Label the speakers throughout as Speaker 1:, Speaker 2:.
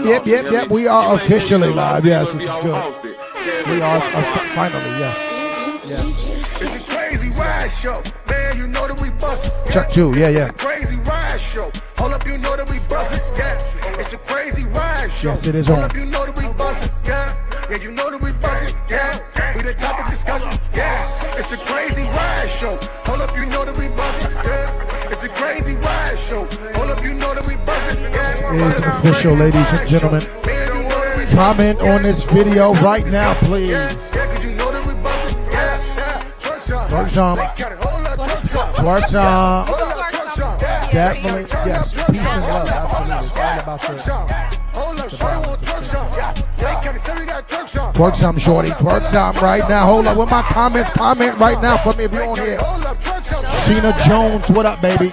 Speaker 1: Yep. We are officially live. Yes, this is good. We are finally, yes.
Speaker 2: It's a crazy ride show. Man, you know that we bustin'.
Speaker 1: Chuck 2, yeah.
Speaker 2: It's a crazy ride show. Hold up, you know that we bustin'. Yeah. It's a crazy ride show.
Speaker 1: Yes, it is
Speaker 2: Hold
Speaker 1: on.
Speaker 2: up, you know that we bustin'. Yeah. Yeah, you know that we bustin'. Yeah. We the topic discussion. Yeah. It's a crazy ride show. Hold up, you know that we bustin'. Yeah. It's a crazy ride show. Hold up, you know that we bustin'. Yeah.
Speaker 1: It is official, ladies and gentlemen. Comment on this video right now, please. Twerk some. Definitely, yes. Peace and love. Absolutely. It's all about twerk some, shorty. Twerk some right now. Hold up with my comments. Comment right now for me if you're on here. Sheena Jones, what up, baby?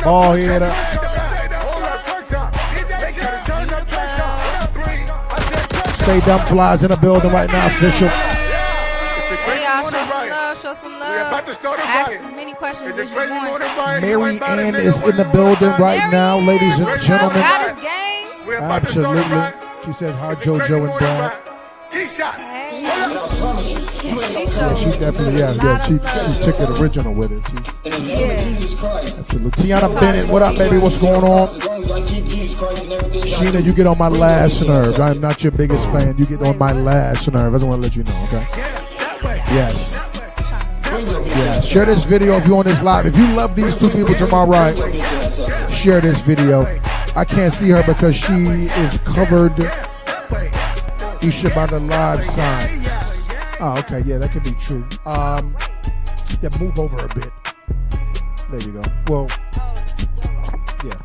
Speaker 1: Oh, yeah. Stay Dumb Flies in the building right now, official.
Speaker 3: Hey, y'all, show some love. Ask as many questions as you want.
Speaker 1: Mary Ann is in the building right now, ladies and gentlemen.
Speaker 3: Got his game?
Speaker 1: Absolutely. She says hi, JoJo and Brad.
Speaker 3: Hey.
Speaker 1: She definitely, she took it original with it. Absolutely. Tiana Bennett, what up, baby? What's going on? Sheena, you get on my last nerve. I'm not your biggest fan. You get on my last nerve. I just want to let you know, okay? Yes. Yeah. Share this video if you're on this live. If you love these two people to my right, share this video. I can't see her because she is covered. Isha by the live sign. Oh, okay. Yeah, that could be true. Yeah, move over a bit. There you go. Well, yeah.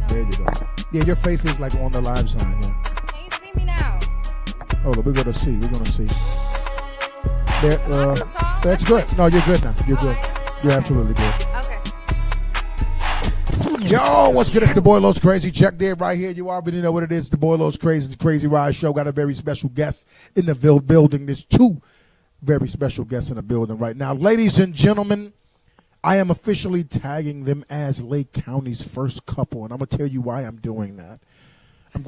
Speaker 1: There you go. Yeah, your face is like on the live sign. Yeah.
Speaker 3: Can you see me now?
Speaker 1: Hold on, we're gonna see. There, that's good. No, you're good now. You're good. You're absolutely good.
Speaker 3: Okay.
Speaker 1: Yo, what's good? It's the BoyLosCrazy. Check there, right here. You already know what it is. The BoyLosCrazy, the Crazy Ride Show. Got a very special guest in the building. There's two very special guests in the building right now. Ladies and gentlemen, I am officially tagging them as Lake County's first couple, and I'm going to tell you why I'm doing that.
Speaker 3: He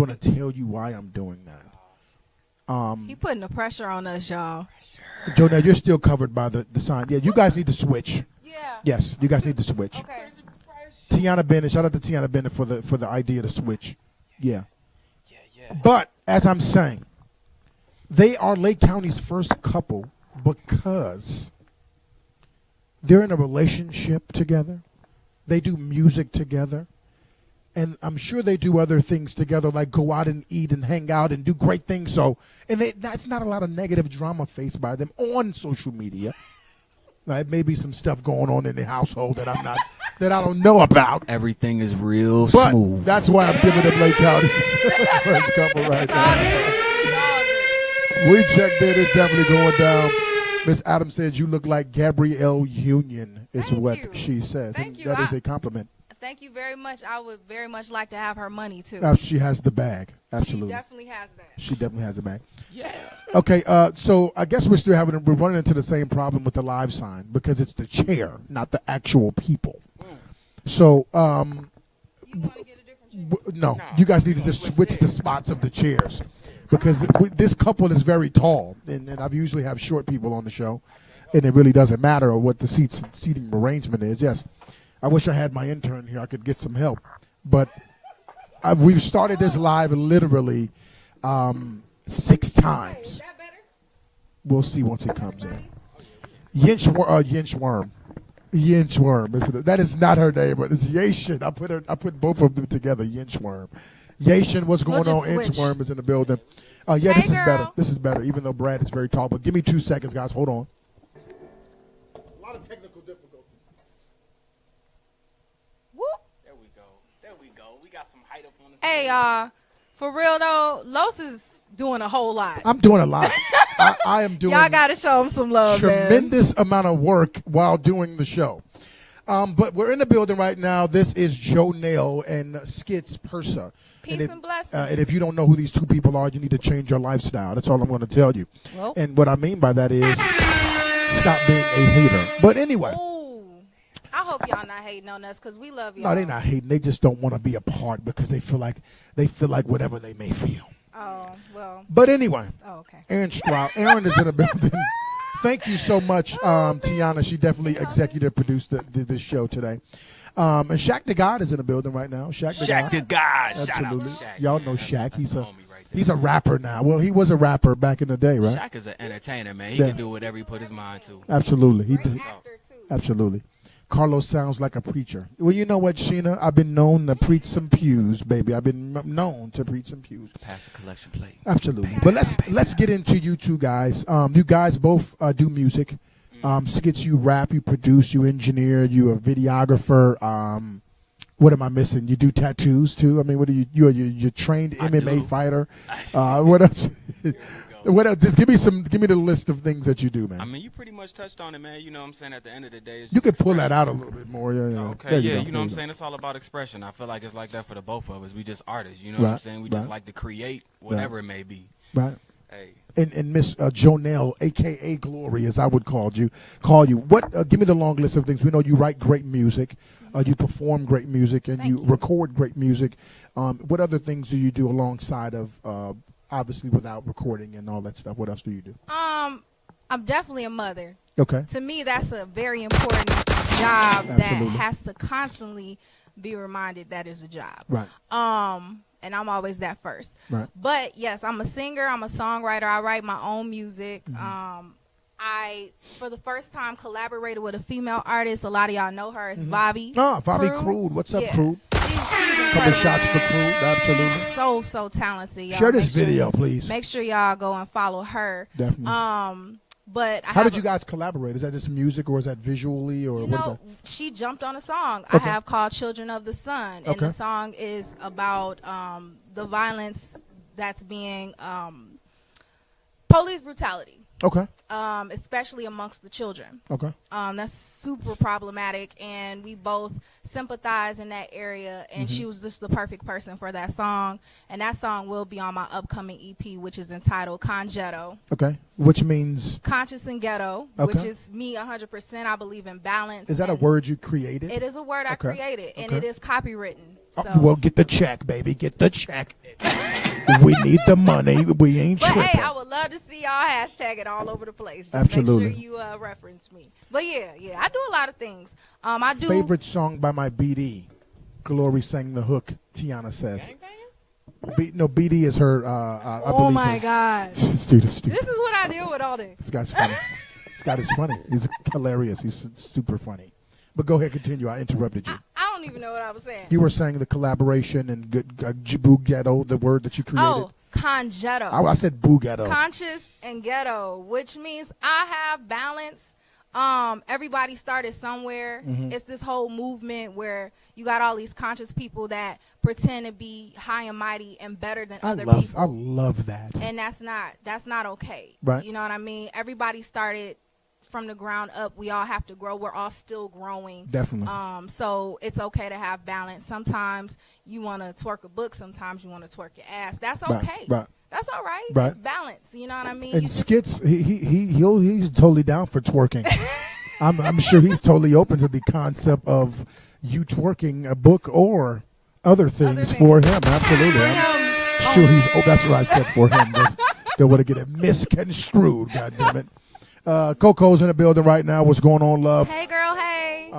Speaker 3: putting the pressure on us, y'all.
Speaker 1: Joe, now you're still covered by the sign. Yeah, you guys need to switch.
Speaker 3: Yeah.
Speaker 1: Yes, you guys need to switch.
Speaker 3: Okay.
Speaker 1: Tiana Bennett, shout out to Tiana Bennett for the idea to switch. Yeah. But as I'm saying, they are Lake County's first couple because they're in a relationship together. They do music together. And I'm sure they do other things together, like go out and eat and hang out and do great things. So, and that's not a lot of negative drama faced by them on social media. Now, it may be some stuff going on in the household that I don't know about.
Speaker 4: Everything is real
Speaker 1: but
Speaker 4: smooth.
Speaker 1: That's why I'm giving them Lake County first couple right now. We checked it. It's definitely going down. Miss Adams says you look like Gabrielle Union is what she says.
Speaker 3: Thank you.
Speaker 1: That is a compliment.
Speaker 3: Thank you very much. I would very much like to have her money, too.
Speaker 1: She has the bag. Absolutely.
Speaker 3: She definitely has that.
Speaker 1: She definitely has the bag.
Speaker 3: Yeah.
Speaker 1: Okay, so I guess we're running into the same problem with the live sign because it's the chair, not the actual people. So,
Speaker 3: You want to get a different chair?
Speaker 1: no, you guys need to just switch the spots of the chairs because this couple is very tall, and I usually have short people on the show, and it really doesn't matter what the seating arrangement is. Yes. I wish I had my intern here. I could get some help. But we've started this live literally 6 times.
Speaker 3: Is that better?
Speaker 1: We'll see once it comes in. Yinchworm. That is not her name, but it's Yashin. I put both of them together. Yinchworm. Yashin, what's going on? Yinchworm is in the building. Yeah,
Speaker 3: hey,
Speaker 1: this is
Speaker 3: girl.
Speaker 1: better. This is better, even though Brad is very tall. But give me 2 seconds, guys. Hold on. A lot of technical difficulties.
Speaker 4: There we go. We got some height up on the
Speaker 3: Hey, for real, though, Los is doing a whole lot.
Speaker 1: I'm doing a lot. I am doing
Speaker 3: Y'all got to show him some love,
Speaker 1: tremendous amount of work while doing the show. But we're in the building right now. This is Joe Nail and Skit's Persa.
Speaker 3: Peace and blessings.
Speaker 1: And if you don't know who these two people are, you need to change your lifestyle. That's all I'm going to tell you.
Speaker 3: Well.
Speaker 1: And what I mean by that is stop being a hater. But anyway.
Speaker 3: Ooh. I hope hope y'all not hating on us because we love y'all.
Speaker 1: No, they're not hating. They just don't want to be a part because they feel like whatever they may feel.
Speaker 3: Oh, well.
Speaker 1: But anyway.
Speaker 3: Oh, okay.
Speaker 1: Aaron Stroud. Aaron is in the building. Thank you so much, Tiana. She definitely executive produced this show today. And Shaq the God is in the building right now. Shaq the God. Absolutely.
Speaker 4: Shout out to Shaq.
Speaker 1: Y'all know Shaq.
Speaker 4: That's
Speaker 1: He's a rapper now. Well, he was a rapper back in the day, right?
Speaker 4: Shaq is an entertainer, man. He can do whatever he put his mind to.
Speaker 1: Absolutely. He
Speaker 3: Great
Speaker 1: did.
Speaker 3: actor, too.
Speaker 1: Absolutely. Carlos sounds like a preacher. Well, you know what, Sheena? I've been known to preach some pews, baby. I've been known to preach some pews.
Speaker 4: Pass the collection plate.
Speaker 1: Absolutely. But let's get into you two guys. You guys both do music. Skits, you rap, you produce, you engineer, you a videographer. What am I missing? You do tattoos too. I mean, what are you? You're trained MMA fighter. What else? What else? Just give me the list of things that you do, man.
Speaker 4: I mean, you pretty much touched on it, man. You know what I'm saying? At the end of the day, it's
Speaker 1: you
Speaker 4: just
Speaker 1: could pull that out a little bit more. Yeah.
Speaker 4: Okay, yeah. You know what I'm saying? It's all about expression. I feel like it's like that for the both of us. We just artists. You know what I'm saying? We just like to create whatever it may be.
Speaker 1: Right.
Speaker 4: Hey.
Speaker 1: And Miss Jonelle, a.k.a. Glory, as I would call you. What? Give me the long list of things. We know you write great music. You perform great music, and you record great music. What other things do you do alongside of, obviously, without recording and all that stuff? What else do you do?
Speaker 3: I'm definitely a mother.
Speaker 1: Okay.
Speaker 3: To me, that's a very important job that has to constantly be reminded that is a job.
Speaker 1: Right.
Speaker 3: And I'm always that first.
Speaker 1: Right.
Speaker 3: But yes, I'm a singer. I'm a songwriter. I write my own music. I, for the first time, collaborated with a female artist. A lot of y'all know her. It's Bobby.
Speaker 1: Oh, Bobby Crude. What's up, Crude?
Speaker 3: She's
Speaker 1: couple shots for Crude. Absolutely.
Speaker 3: So talented, y'all.
Speaker 1: Share this video, please.
Speaker 3: Make sure y'all go and follow her.
Speaker 1: Definitely.
Speaker 3: But
Speaker 1: how did you guys collaborate? Is that just music, or is that visually, or what is that?
Speaker 3: She jumped on a song I have called "Children of the Sun," and the song is about the violence that's being police brutality.
Speaker 1: Okay.
Speaker 3: Especially amongst the children.
Speaker 1: Okay.
Speaker 3: That's super problematic, and we both sympathize in that area, and she was just the perfect person for that song, and that song will be on my upcoming EP, which is entitled Congetto.
Speaker 1: Okay. Which means?
Speaker 3: Conscious and ghetto, which is me 100%. I believe in balance.
Speaker 1: Is that a word you created?
Speaker 3: It is a word I created, and it is copywritten. So.
Speaker 1: Well, get the check, baby. Get the check. We need the money. We ain't tripping.
Speaker 3: Hey, I would love to see y'all hashtag it all over the place. Just
Speaker 1: Absolutely.
Speaker 3: make sure you reference me. But yeah, I do a lot of things. I do.
Speaker 1: Favorite song by my BD. Glory sang the hook. Tiana says. BD is her. I
Speaker 3: oh my God.
Speaker 1: Stupid.
Speaker 3: This is what I deal with all day.
Speaker 1: This guy's funny. This guy is funny. He's hilarious. He's super funny. But go ahead, continue. I interrupted you.
Speaker 3: I don't even know what I was saying.
Speaker 1: You were saying the collaboration and Boogetto, the word that you created.
Speaker 3: Oh, Congetto.
Speaker 1: I said Boogetto.
Speaker 3: Conscious and ghetto, which means I have balance. Everybody started somewhere. It's this whole movement where you got all these conscious people that pretend to be high and mighty and better than other people.
Speaker 1: I love that.
Speaker 3: And that's not okay.
Speaker 1: Right.
Speaker 3: You know what I mean? Everybody started from the ground up. We all have to grow. We're all still growing.
Speaker 1: Definitely.
Speaker 3: So it's okay to have balance. Sometimes you want to twerk a book. Sometimes you want to twerk your ass. That's okay.
Speaker 1: Right.
Speaker 3: That's all right.
Speaker 1: Right.
Speaker 3: It's balance. You know what I mean?
Speaker 1: And Skits, he's totally down for twerking. I'm sure he's totally open to the concept of you twerking a book or other things for him. Absolutely. I'm sure he's. Oh, that's what I said for him. Don't want to get it misconstrued. God damn it. Coco's in the building right now. What's going on, love?
Speaker 3: Hey, girl. Hey.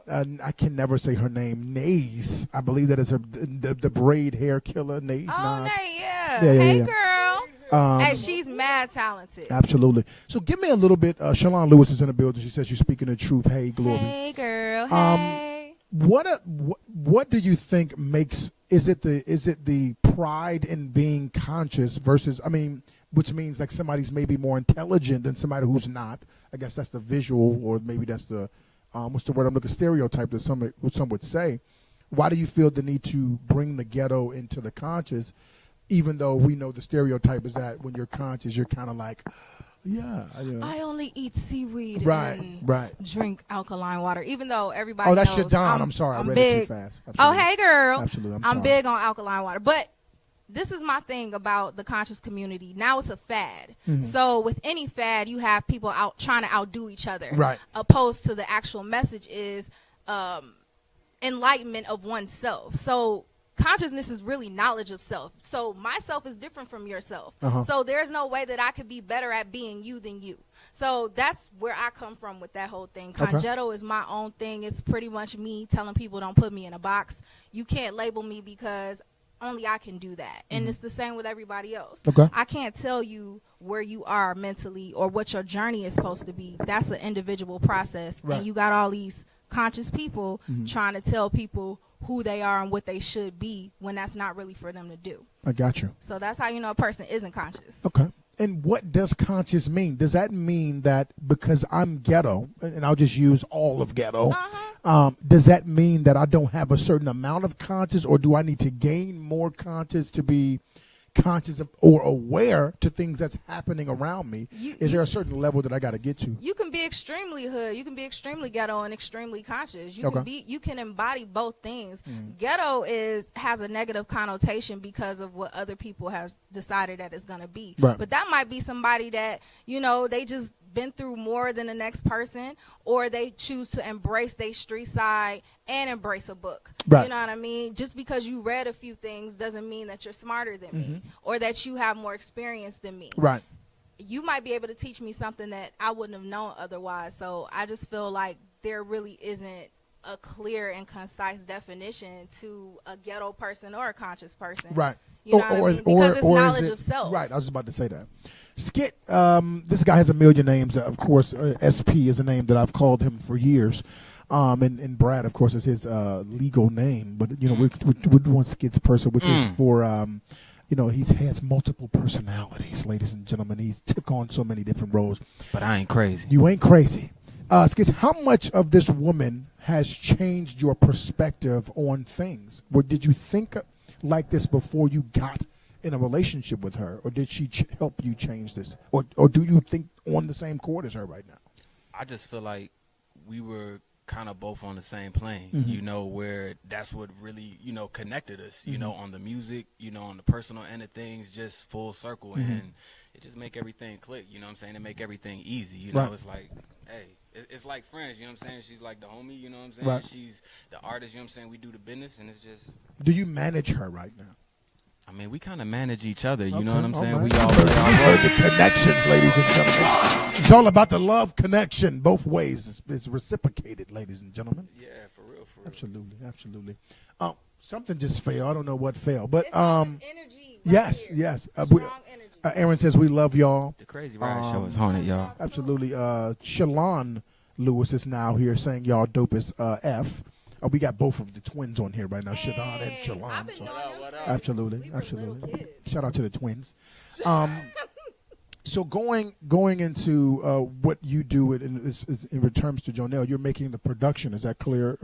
Speaker 1: And I can never say her name. Nays. I believe that is her the braid hair killer. Nays.
Speaker 3: Oh, Nay, yeah.
Speaker 1: Yeah.
Speaker 3: Hey, girl. Hey, she's mad talented.
Speaker 1: Absolutely. So give me a little bit. Shalon Lewis is in the building. She says she's speaking the truth. Hey, Glory.
Speaker 3: Hey, girl. Hey.
Speaker 1: What do you think makes? Is it the pride in being conscious versus? I mean, which means like somebody's maybe more intelligent than somebody who's not. I guess that's the visual, or maybe that's the what's the word I'm looking, stereotype that some would say. Why do you feel the need to bring the ghetto into the conscious, even though we know the stereotype is that when you're conscious, you're kind of like, yeah.
Speaker 3: I only eat seaweed and drink alkaline water, even though everybody knows.
Speaker 1: Oh, that's your Don. I'm sorry. I read it too fast. Absolutely.
Speaker 3: Oh, hey, girl.
Speaker 1: Absolutely.
Speaker 3: I'm big on alkaline water. But this is my thing about the conscious community. Now it's a fad. So with any fad, you have people out trying to outdo each other.
Speaker 1: Right.
Speaker 3: Opposed to the actual message is enlightenment of oneself. So consciousness is really knowledge of self. So myself is different from yourself. So there's no way that I could be better at being you than you. So that's where I come from with that whole thing. Congetto is my own thing. It's pretty much me telling people don't put me in a box. You can't label me because only I can do that. And it's the same with everybody else. I can't tell you where you are mentally or what your journey is supposed to be. That's an individual process. And you got all these conscious people trying to tell people who they are and what they should be when that's not really for them to do.
Speaker 1: I got you.
Speaker 3: So that's how you know a person isn't conscious.
Speaker 1: Okay. And what does conscious mean? Does that mean that because I'm ghetto, and I'll just use all of ghetto, does that mean that I don't have a certain amount of conscious, or do I need to gain more conscious to be conscious of or aware to things that's happening around me? Is there a certain level that I got to get to?
Speaker 3: You can be extremely hood, you can be extremely ghetto and extremely conscious. You can embody both things. Ghetto has a negative connotation because of what other people have decided that it's going to be. But that might be somebody that, you know, they just been through more than the next person, or they choose to embrace their street side and embrace a book. You know what I mean? Just because you read a few things doesn't mean that you're smarter than me or that you have more experience than me. You might be able to teach me something that I wouldn't have known otherwise. So I just feel like there really isn't a clear and concise definition to a ghetto person or a conscious person. You know what I mean? Because it's knowledge of self. I
Speaker 1: was about to say that. Skit, this guy has a million names. Of course, SP is a name that I've called him for years. And Brad, of course, is his legal name. But, you know, we're doing Skit's Persa, which is for, you know, he has multiple personalities, ladies and gentlemen. He's took on so many different roles.
Speaker 4: But I ain't crazy.
Speaker 1: You ain't crazy. Skits, how much of this woman has changed your perspective on things? Or did you think like this before you got in a relationship with her, or did she help you change this, or do you think on the same chord as her right now?
Speaker 4: I just feel like we were kind of both on the same plane, you know, where that's what really, you know, connected us, you know, on the music, you know, on the personal end of things, just full circle, and it just make everything click, you know what I'm saying? It make everything easy, you know, it's like, hey, it's like friends, you know what I'm saying? She's like the homie, you know what I'm saying? She's the artist, you know what I'm saying? We do the business, and it's just...
Speaker 1: Do you manage her right now?
Speaker 4: I mean, we kind of manage each other, you know what I'm saying? We all
Speaker 1: heard the connections, ladies and gentlemen. It's all about the love connection, both ways. It's reciprocated, ladies and gentlemen.
Speaker 4: Yeah, for real.
Speaker 1: Absolutely. Something just fell. I don't know what fell, but
Speaker 3: energy.
Speaker 1: Yes.
Speaker 3: Strong energy.
Speaker 1: Aaron says we love y'all.
Speaker 4: The Crazy Ride Show is haunted, y'all.
Speaker 1: Absolutely. Shalon Lewis is now here saying y'all dope as F. We got both of the twins on here right now, Shadon and Shalon. Absolutely. Shout out to the twins. So going into what you do in returns to Jonelle, you're making the production. Is that clear?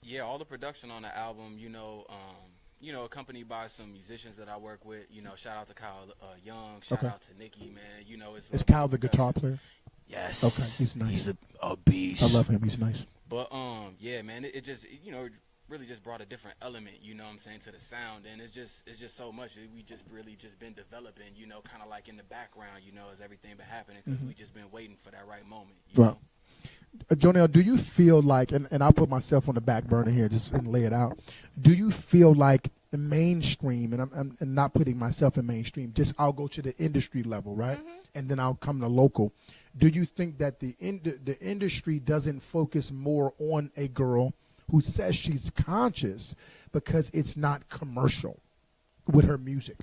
Speaker 4: Yeah, all the production on the album. You know, accompanied by some musicians that I work with. You know, shout out to Kyle Young. Shout out to Nikki, man. You know,
Speaker 1: is Kyle the guitar player?
Speaker 4: Yes.
Speaker 1: Okay, he's nice.
Speaker 4: He's a beast.
Speaker 1: I love him. He's nice.
Speaker 4: But yeah, man, it just, you know, really just brought a different element, you know what I'm saying, to the sound, and it's just so much. We just really just been developing, you know, kind of like in the background, you know, as everything been happening, because we just been waiting for that right moment. You know?
Speaker 1: Jonelle, do you feel like, and I'll put myself on the back burner here just and lay it out, do you feel like the mainstream, and I'm not putting myself in mainstream, just I'll go to the industry level, right, and then I'll come to local. Do you think that the industry doesn't focus more on a girl who says she's conscious because it's not commercial with her music?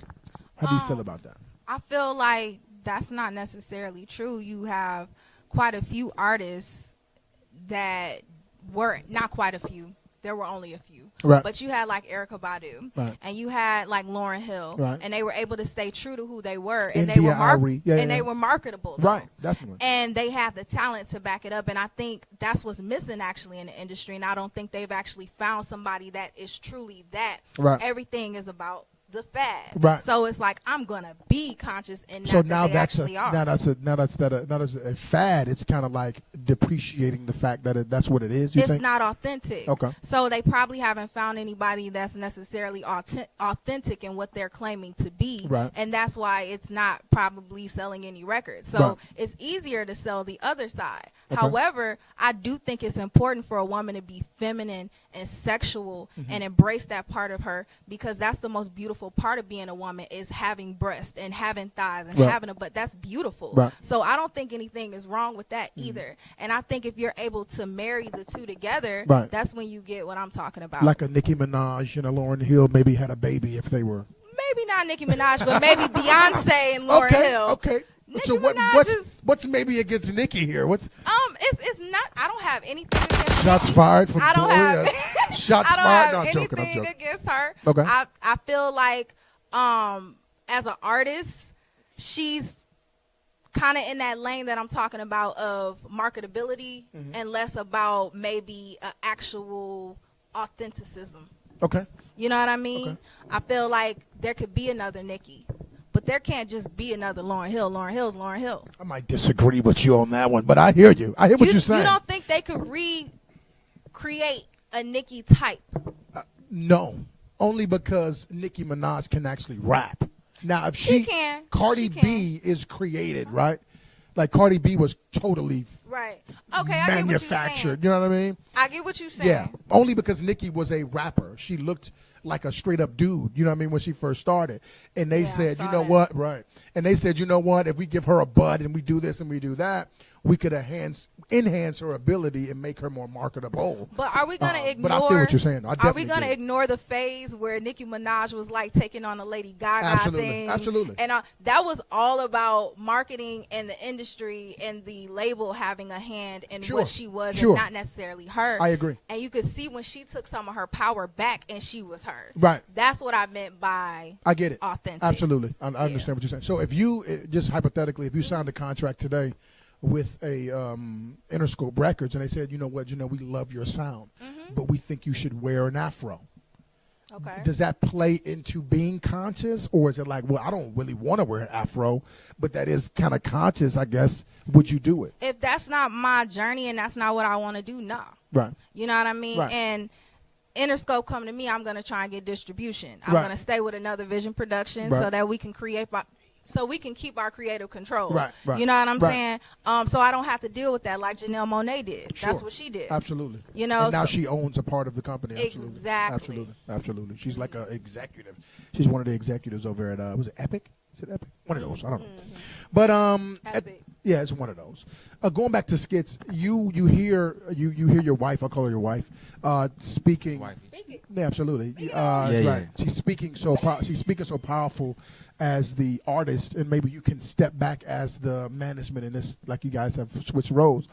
Speaker 1: How do you feel about that?
Speaker 3: I feel like that's not necessarily true. You have quite a few artists that were not quite a few. There were only a few. But you had like Erykah Badu, and you had like Lauryn Hill, and they were able to stay true to who they were, and they were they were marketable,
Speaker 1: definitely,
Speaker 3: and they had the talent to back it up. And I think that's what's missing actually in the industry, and I don't think they've actually found somebody that is truly that. Everything is about the fad.
Speaker 1: Right.
Speaker 3: So it's like I'm gonna be conscious and
Speaker 1: So
Speaker 3: not
Speaker 1: now
Speaker 3: that they
Speaker 1: that's
Speaker 3: actually are.
Speaker 1: now that's a fad. It's kind of like depreciating the fact that that's what it is. You
Speaker 3: It's
Speaker 1: think?
Speaker 3: not authentic.
Speaker 1: Okay.
Speaker 3: So they probably haven't found anybody that's necessarily authentic in what they're claiming to be.
Speaker 1: Right.
Speaker 3: And that's why it's not probably selling any records. So
Speaker 1: Right.
Speaker 3: it's easier to sell the other side.
Speaker 1: Okay.
Speaker 3: However, I do think it's important for a woman to be feminine and sexual
Speaker 1: Mm-hmm.
Speaker 3: and embrace that part of her, because that's the most beautiful part of being a woman, is having breasts and having thighs and
Speaker 1: Right.
Speaker 3: having a butt. That's beautiful.
Speaker 1: Right.
Speaker 3: So I don't think anything is wrong with that either. And I think if you're able to marry the two together,
Speaker 1: Right.
Speaker 3: that's when you get what I'm talking about.
Speaker 1: Like a Nicki Minaj and a Lauryn Hill maybe had a baby if they were.
Speaker 3: Maybe not Nicki Minaj, but maybe Beyonce and Lauryn Hill.
Speaker 1: Okay.
Speaker 3: Nicki
Speaker 1: So
Speaker 3: Minaj is-
Speaker 1: what's maybe against Nicki here? What's
Speaker 3: It's not. I don't have anything against.
Speaker 1: shots fired from
Speaker 3: I don't have.
Speaker 1: shots
Speaker 3: I don't
Speaker 1: fired.
Speaker 3: have
Speaker 1: No, I'm joking. I'm
Speaker 3: anything
Speaker 1: joking.
Speaker 3: against her.
Speaker 1: Okay.
Speaker 3: I feel like as an artist, she's kind of in that lane that I'm talking about of marketability and less about maybe actual authenticism.
Speaker 1: Okay.
Speaker 3: You know what I mean?
Speaker 1: Okay.
Speaker 3: I feel like there could be another Nicki, but there can't just be another Lauryn Hill. Lauryn Hill's Lauryn Hill.
Speaker 1: I might disagree with you on that one, but I hear you. I hear what you're saying.
Speaker 3: You don't think they could recreate a Nicki type?
Speaker 1: No, only because Nicki Minaj can actually rap. Now, if
Speaker 3: She can.
Speaker 1: Cardi
Speaker 3: She
Speaker 1: B is created, right? Like Cardi B was totally
Speaker 3: Right. Okay, I get what you're
Speaker 1: manufactured.
Speaker 3: saying.
Speaker 1: You know what I mean?
Speaker 3: I get what you're saying.
Speaker 1: Yeah, only because Nicki was a rapper. She looked like a straight up dude, you know what I mean, when she first started. And they
Speaker 3: Yeah, I
Speaker 1: said,
Speaker 3: saw
Speaker 1: you know
Speaker 3: that.
Speaker 1: what? Right. And they said, you know what? If we give her a bud and we do this and we do that, we could enhance her ability and make her more marketable.
Speaker 3: But are we gonna ignore?
Speaker 1: But I feel what you're saying. I
Speaker 3: Are we
Speaker 1: definitely
Speaker 3: gonna
Speaker 1: do.
Speaker 3: ignore the phase where Nicki Minaj was like taking on the Lady Gaga
Speaker 1: Absolutely.
Speaker 3: thing?
Speaker 1: Absolutely.
Speaker 3: And that was all about marketing and the industry and the label having a hand in
Speaker 1: Sure.
Speaker 3: what she was
Speaker 1: Sure.
Speaker 3: and not necessarily her.
Speaker 1: I agree.
Speaker 3: And you could see when she took some of her power back and she was her.
Speaker 1: Right.
Speaker 3: That's what I meant by
Speaker 1: I get it.
Speaker 3: authentic.
Speaker 1: Absolutely. I understand what you're saying. So if you, just hypothetically, if you signed a contract today with a Interscope Records and they said, you know what, we love your sound, but we think you should wear an afro.
Speaker 3: Okay.
Speaker 1: Does that play into being conscious, or is it like, well, I don't really want to wear an afro, but that is kind of conscious, I guess. Would you do it?
Speaker 3: If that's not my journey and that's not what I want to do, nah.
Speaker 1: Right.
Speaker 3: You know what I mean?
Speaker 1: Right.
Speaker 3: And Interscope come to me, I'm going to try and get distribution. I'm
Speaker 1: Right.
Speaker 3: going to stay with Another Vision Productions
Speaker 1: Right.
Speaker 3: so that we can so we can keep our creative control.
Speaker 1: Right, right,
Speaker 3: You know what I'm
Speaker 1: right.
Speaker 3: saying? So I don't have to deal with that like Janelle Monáe did.
Speaker 1: Sure.
Speaker 3: That's what she did.
Speaker 1: Absolutely.
Speaker 3: You know,
Speaker 1: and now
Speaker 3: so-
Speaker 1: she owns a part of the company. Absolutely.
Speaker 3: Exactly.
Speaker 1: Absolutely. Absolutely. She's like an executive. She's one of the executives over at was it Epic? Is it Epic? One of those. I don't know. But
Speaker 3: Epic.
Speaker 1: yeah, it's one of those. Going back to skits, you hear your wife. I'll call her your wife. Speaking.
Speaker 4: Wifey.
Speaker 1: Yeah, absolutely.
Speaker 4: Yeah,
Speaker 1: right.
Speaker 4: yeah.
Speaker 1: She's speaking so powerful as the artist, and maybe you can step back as the management in this, like you guys have switched roles.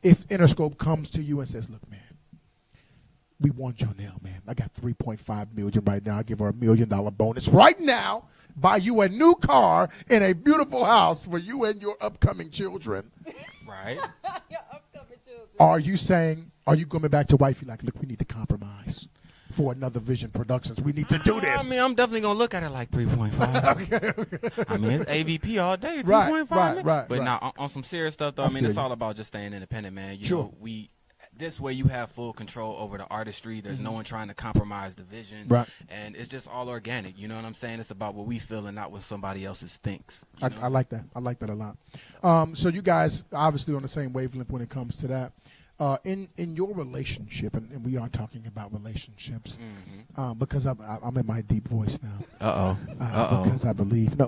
Speaker 1: If Interscope comes to you and says, "Look, man, we want Jonelle, man. I got $3.5 million right now. I give her $1 million bonus right now. Buy you a new car and a beautiful house for you and your upcoming children."
Speaker 4: Right.
Speaker 3: Your upcoming children.
Speaker 1: Are you going back to wifey like, "Look, we need to compromise for Another Vision Productions. We need to do this."
Speaker 4: I mean, I'm definitely gonna look at it like 3.5. I mean, it's AVP all day. 3.5.
Speaker 1: Right, right,
Speaker 4: But
Speaker 1: right.
Speaker 4: now on some serious stuff, though.
Speaker 1: I
Speaker 4: I mean,
Speaker 1: feel
Speaker 4: it's
Speaker 1: you.
Speaker 4: all about just staying independent, man. You
Speaker 1: Sure.
Speaker 4: know, this way you have full control over the artistry. There's no one trying to compromise the vision.
Speaker 1: Right.
Speaker 4: And it's just all organic. You know what I'm saying? It's about what we feel and not what somebody else's thinks. You know?
Speaker 1: I like that. I like that a lot. So you guys obviously on the same wavelength when it comes to that. In your relationship, and we are talking about relationships, because I'm in my deep voice now.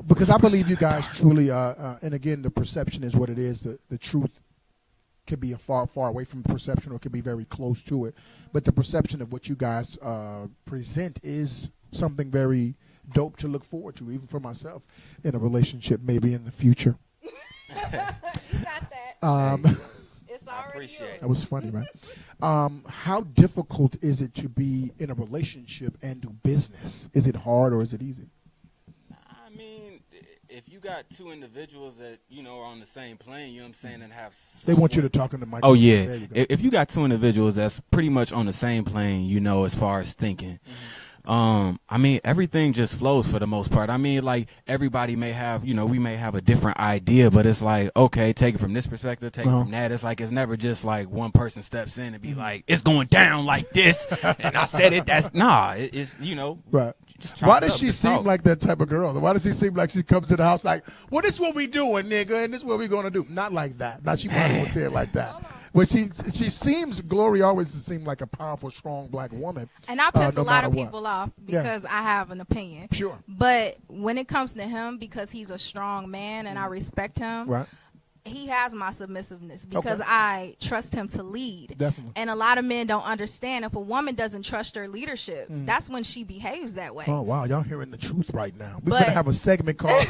Speaker 1: Because I believe you guys truly, and again, the perception is what it is. The truth could be a far away from perception, or it could be very close to it. But the perception of what you guys present is something very dope to look forward to, even for myself, in a relationship maybe in the future.
Speaker 3: You got that. It's
Speaker 4: I
Speaker 3: already
Speaker 4: appreciate
Speaker 3: yours.
Speaker 4: it.
Speaker 1: That was funny, right? How difficult is it to be in a relationship and do business? Is it hard or is it easy?
Speaker 4: I mean, if you got two individuals that, you know, are on the same plane, you know what I'm saying, and have
Speaker 1: They want you to
Speaker 4: somewhat-
Speaker 1: talk in the mic.
Speaker 4: Oh,
Speaker 1: There
Speaker 4: yeah.
Speaker 1: you go.
Speaker 4: If you got two individuals that's pretty much on the same plane, you know, as far as thinking, I mean, everything just flows for the most part. I mean, like, everybody may have, we may have a different idea, but it's like, okay, take it from this perspective, take it from that. It's like, it's never just like one person steps in and be like, it's going down like this, and I said it. It's,
Speaker 1: Right.
Speaker 4: Why
Speaker 1: does she seem like that type of girl? Why does she seem like she comes to the house like, well, this is what we doing, nigga, and this is what we going to do? Not like that. Now, she probably won't say it like that. But she seems, Glory always seemed like a powerful, strong black woman.
Speaker 3: And I piss a lot of people off because I have an opinion.
Speaker 1: Sure.
Speaker 3: But when it comes to him, because he's a strong man and I respect him,
Speaker 1: right,
Speaker 3: he has my submissiveness because I trust him to lead.
Speaker 1: Definitely.
Speaker 3: And a lot of men don't understand if a woman doesn't trust her leadership, that's when she behaves that way.
Speaker 1: Oh, wow. Y'all hearing the truth right now. We're going to have a segment called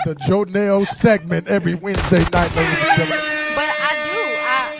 Speaker 1: the Jonelle segment every Wednesday night, ladies and gentlemen.
Speaker 3: But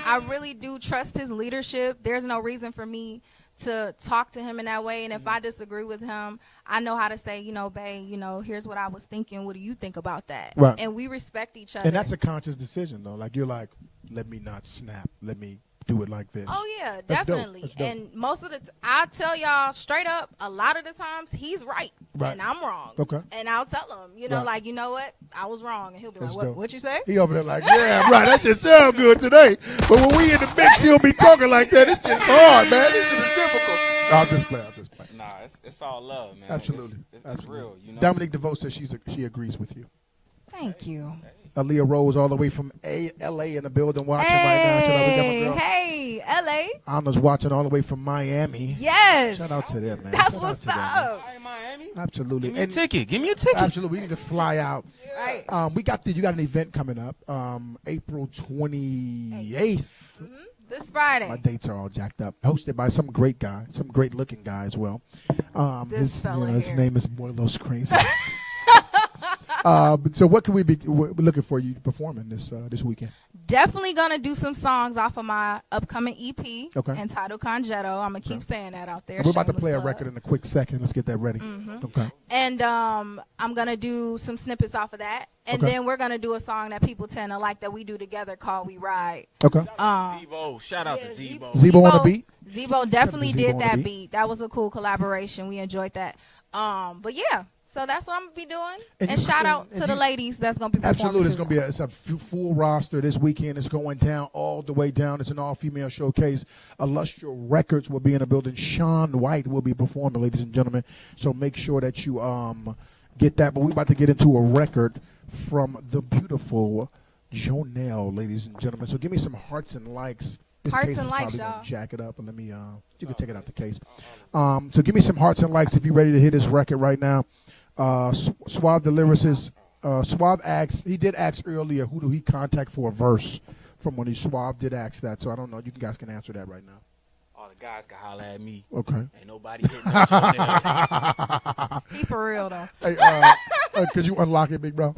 Speaker 3: I really do trust his leadership. There's no reason for me to talk to him in that way. And if I disagree with him, I know how to say, babe, here's what I was thinking. What do you think about that?
Speaker 1: Right.
Speaker 3: And we respect each other.
Speaker 1: And that's a conscious decision, though. Like, you're like, let me not snap. Let me do it like this.
Speaker 3: Oh, yeah,
Speaker 1: That's
Speaker 3: definitely.
Speaker 1: dope. That's dope.
Speaker 3: And most of I tell y'all straight up, a lot of the times he's right. And I'm wrong.
Speaker 1: Okay.
Speaker 3: And I'll tell him, like, you know what? I was wrong. And he'll be
Speaker 1: That's
Speaker 3: like,
Speaker 1: dope.
Speaker 3: what you say?
Speaker 1: He over there like, yeah, right. That shit sound good today. But when we in the mix, he'll be talking like that. This shit's hard, man. This shit is difficult. I'll just play.
Speaker 4: Nah, it's all love, man.
Speaker 1: Absolutely.
Speaker 4: It's real,
Speaker 1: Dominique DeVoe says she agrees with you.
Speaker 3: Thank you.
Speaker 1: Aaliyah Rose all the way from L.A. in the building watching right now.
Speaker 3: Hey, L.A.
Speaker 1: Anna's watching all the way from Miami.
Speaker 3: Yes.
Speaker 1: Shout out to them, man.
Speaker 3: That's
Speaker 1: Shout
Speaker 3: what's
Speaker 1: out to them,
Speaker 3: up.
Speaker 4: in Miami.
Speaker 1: Absolutely.
Speaker 4: Give me a ticket.
Speaker 1: Absolutely. We need to fly out.
Speaker 3: Right.
Speaker 1: You got an event coming up, April 28th.
Speaker 3: This Friday.
Speaker 1: My dates are all jacked up. Hosted by some great guy, some great looking guy as well. His name is BoyLosCrazy. So what can we be looking for you performing this weekend?
Speaker 3: Definitely gonna do some songs off of my upcoming EP entitled Congetto. I'm gonna keep saying that out there.
Speaker 1: We're about to play a record in a quick second. Let's get that ready. Okay.
Speaker 3: And I'm gonna do some snippets off of that, and then we're gonna do a song that people tend to like that we do together called "We Ride."
Speaker 1: Okay.
Speaker 4: Zebo, shout out to Zebo.
Speaker 1: Zebo on the beat.
Speaker 3: Zebo definitely did that beat. That was a cool collaboration. We enjoyed that. But yeah. So that's what I'm going to be doing. And shout out to the ladies that's going to be performing.
Speaker 1: Absolutely. It's a full roster this weekend. It's going down all the way down. It's an all-female showcase. Illustrious Records will be in the building. Sean White will be performing, ladies and gentlemen. So make sure that you get that. But we're about to get into a record from the beautiful Jonelle, ladies and gentlemen. So give me some hearts and likes. This
Speaker 3: hearts
Speaker 1: case
Speaker 3: and
Speaker 1: is
Speaker 3: likes,
Speaker 1: probably
Speaker 3: y'all.
Speaker 1: Gonna jack it up, and let me. You can take it out the case. So give me some hearts and likes if you're ready to hit this record right now. Suave the lyricist. Suave asked. He did ask earlier. Who do he contact for a verse? From when Suave did ask that. So I don't know. You guys can answer that right now.
Speaker 4: All the guys can holler at me.
Speaker 1: Okay.
Speaker 4: Ain't nobody hitting that.
Speaker 3: He for real though.
Speaker 1: Hey, could you unlock it, big bro?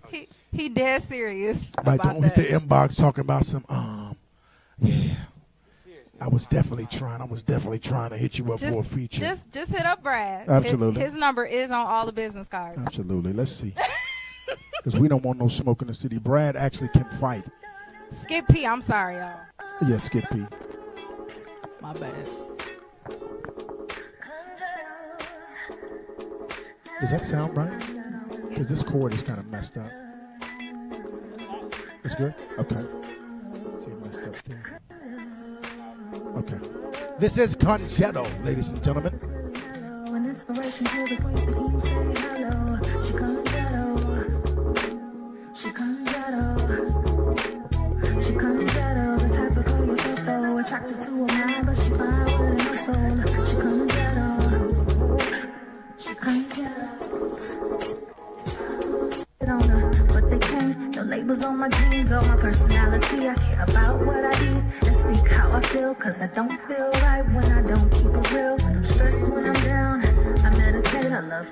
Speaker 3: He dead serious.
Speaker 1: Like,
Speaker 3: about
Speaker 1: don't
Speaker 3: that.
Speaker 1: hit the inbox talking about some. Yeah. I was definitely trying to hit you up for a feature.
Speaker 3: Just hit up Brad.
Speaker 1: Absolutely.
Speaker 3: His number is on all the business cards.
Speaker 1: Absolutely. Let's see. Because we don't want no smoke in the city. Brad actually can fight.
Speaker 3: Skit P, I'm sorry, y'all.
Speaker 1: Yeah, Skit P.
Speaker 3: My bad.
Speaker 1: Does that sound right? Because this chord is kind of messed up. It's good? Okay. See it messed up there. Okay. This is Congetto, ladies and gentlemen.
Speaker 5: An inspiration to the queens, the king say hello. She Congetto. She Congetto. The type of girl you feel though. Attracted to a mind, but she fine within her soul. She Congetto. But they can't. No labels on my jeans or my personality. I care about what I eat and speak how I feel. Cause I don't feel right when I don't keep it real. When I'm stressed, when I'm down, I meditate, I love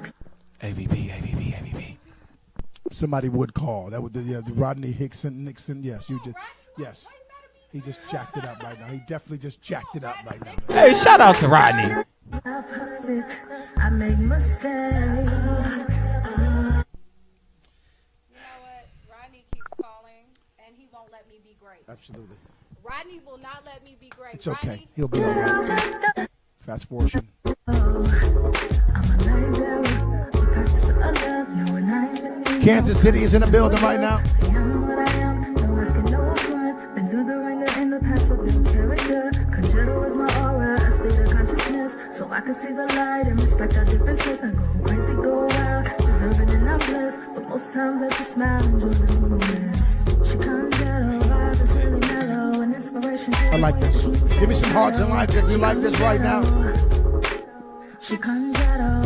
Speaker 4: AVP.
Speaker 1: Somebody would call. That would the Rodney Nixon. Yes, you just. Yes. He just jacked it up right now. He definitely just jacked it up right now.
Speaker 4: Hey, shout out to Rodney.
Speaker 5: I'm perfect. I make mistakes.
Speaker 3: Rodney keeps calling, and he won't let me be great.
Speaker 1: Absolutely.
Speaker 3: Rodney will not let me be great.
Speaker 1: It's okay.
Speaker 3: Rodney,
Speaker 1: He'll be all right. Fast forward. Kansas City is in the building right now.
Speaker 5: I am what I am, no asking, no front. Been through the ringer in the past with new character. Conjuro is my aura, a state of consciousness. So I can see the light and respect our differences. I go crazy, go wild, deserving and I'm blessed. But most times I just smile and enjoy the moments. She Conjuro, vibe is really mellow. And inspiration.
Speaker 1: I like this. Give me some hearts in life if you like this right now.
Speaker 5: She Conjuro.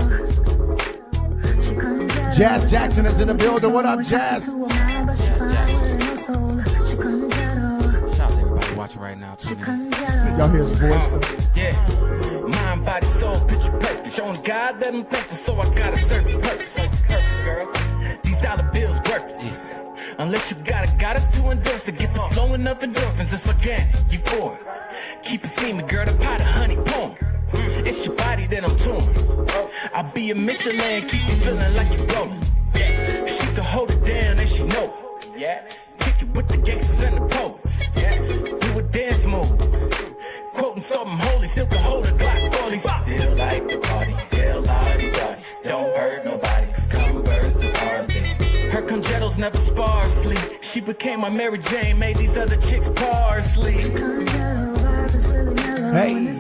Speaker 1: Jazz Jackson is in the building. What up, Jazz?
Speaker 4: Shout out to everybody watching right now.
Speaker 1: Y'all hear his voice?
Speaker 6: Yeah, mind, body, soul, picture perfect. Showing God that I'm thankful, so I got a certain purpose. Girl, these dollar bills worthless. Unless you got a goddess to endorse it, get the flowing up endorphins. It's organic, euphoric. Keep it steaming, girl. The pot of honey pouring. It's your body that I'm torn. I'll be a Michelin, keep you feeling like you're rolling. She can hold it down and she know. Yeah, kick it with the gangsters and the poets. Do a dance move. Quoting something holy, still can hold a Glock 40. Still like the party, still lottie dotty. Don't hurt nobody, Converse is hardly. Her congettals never spar sleep. She became my Mary Jane, made these other chicks parsley.
Speaker 1: Hey.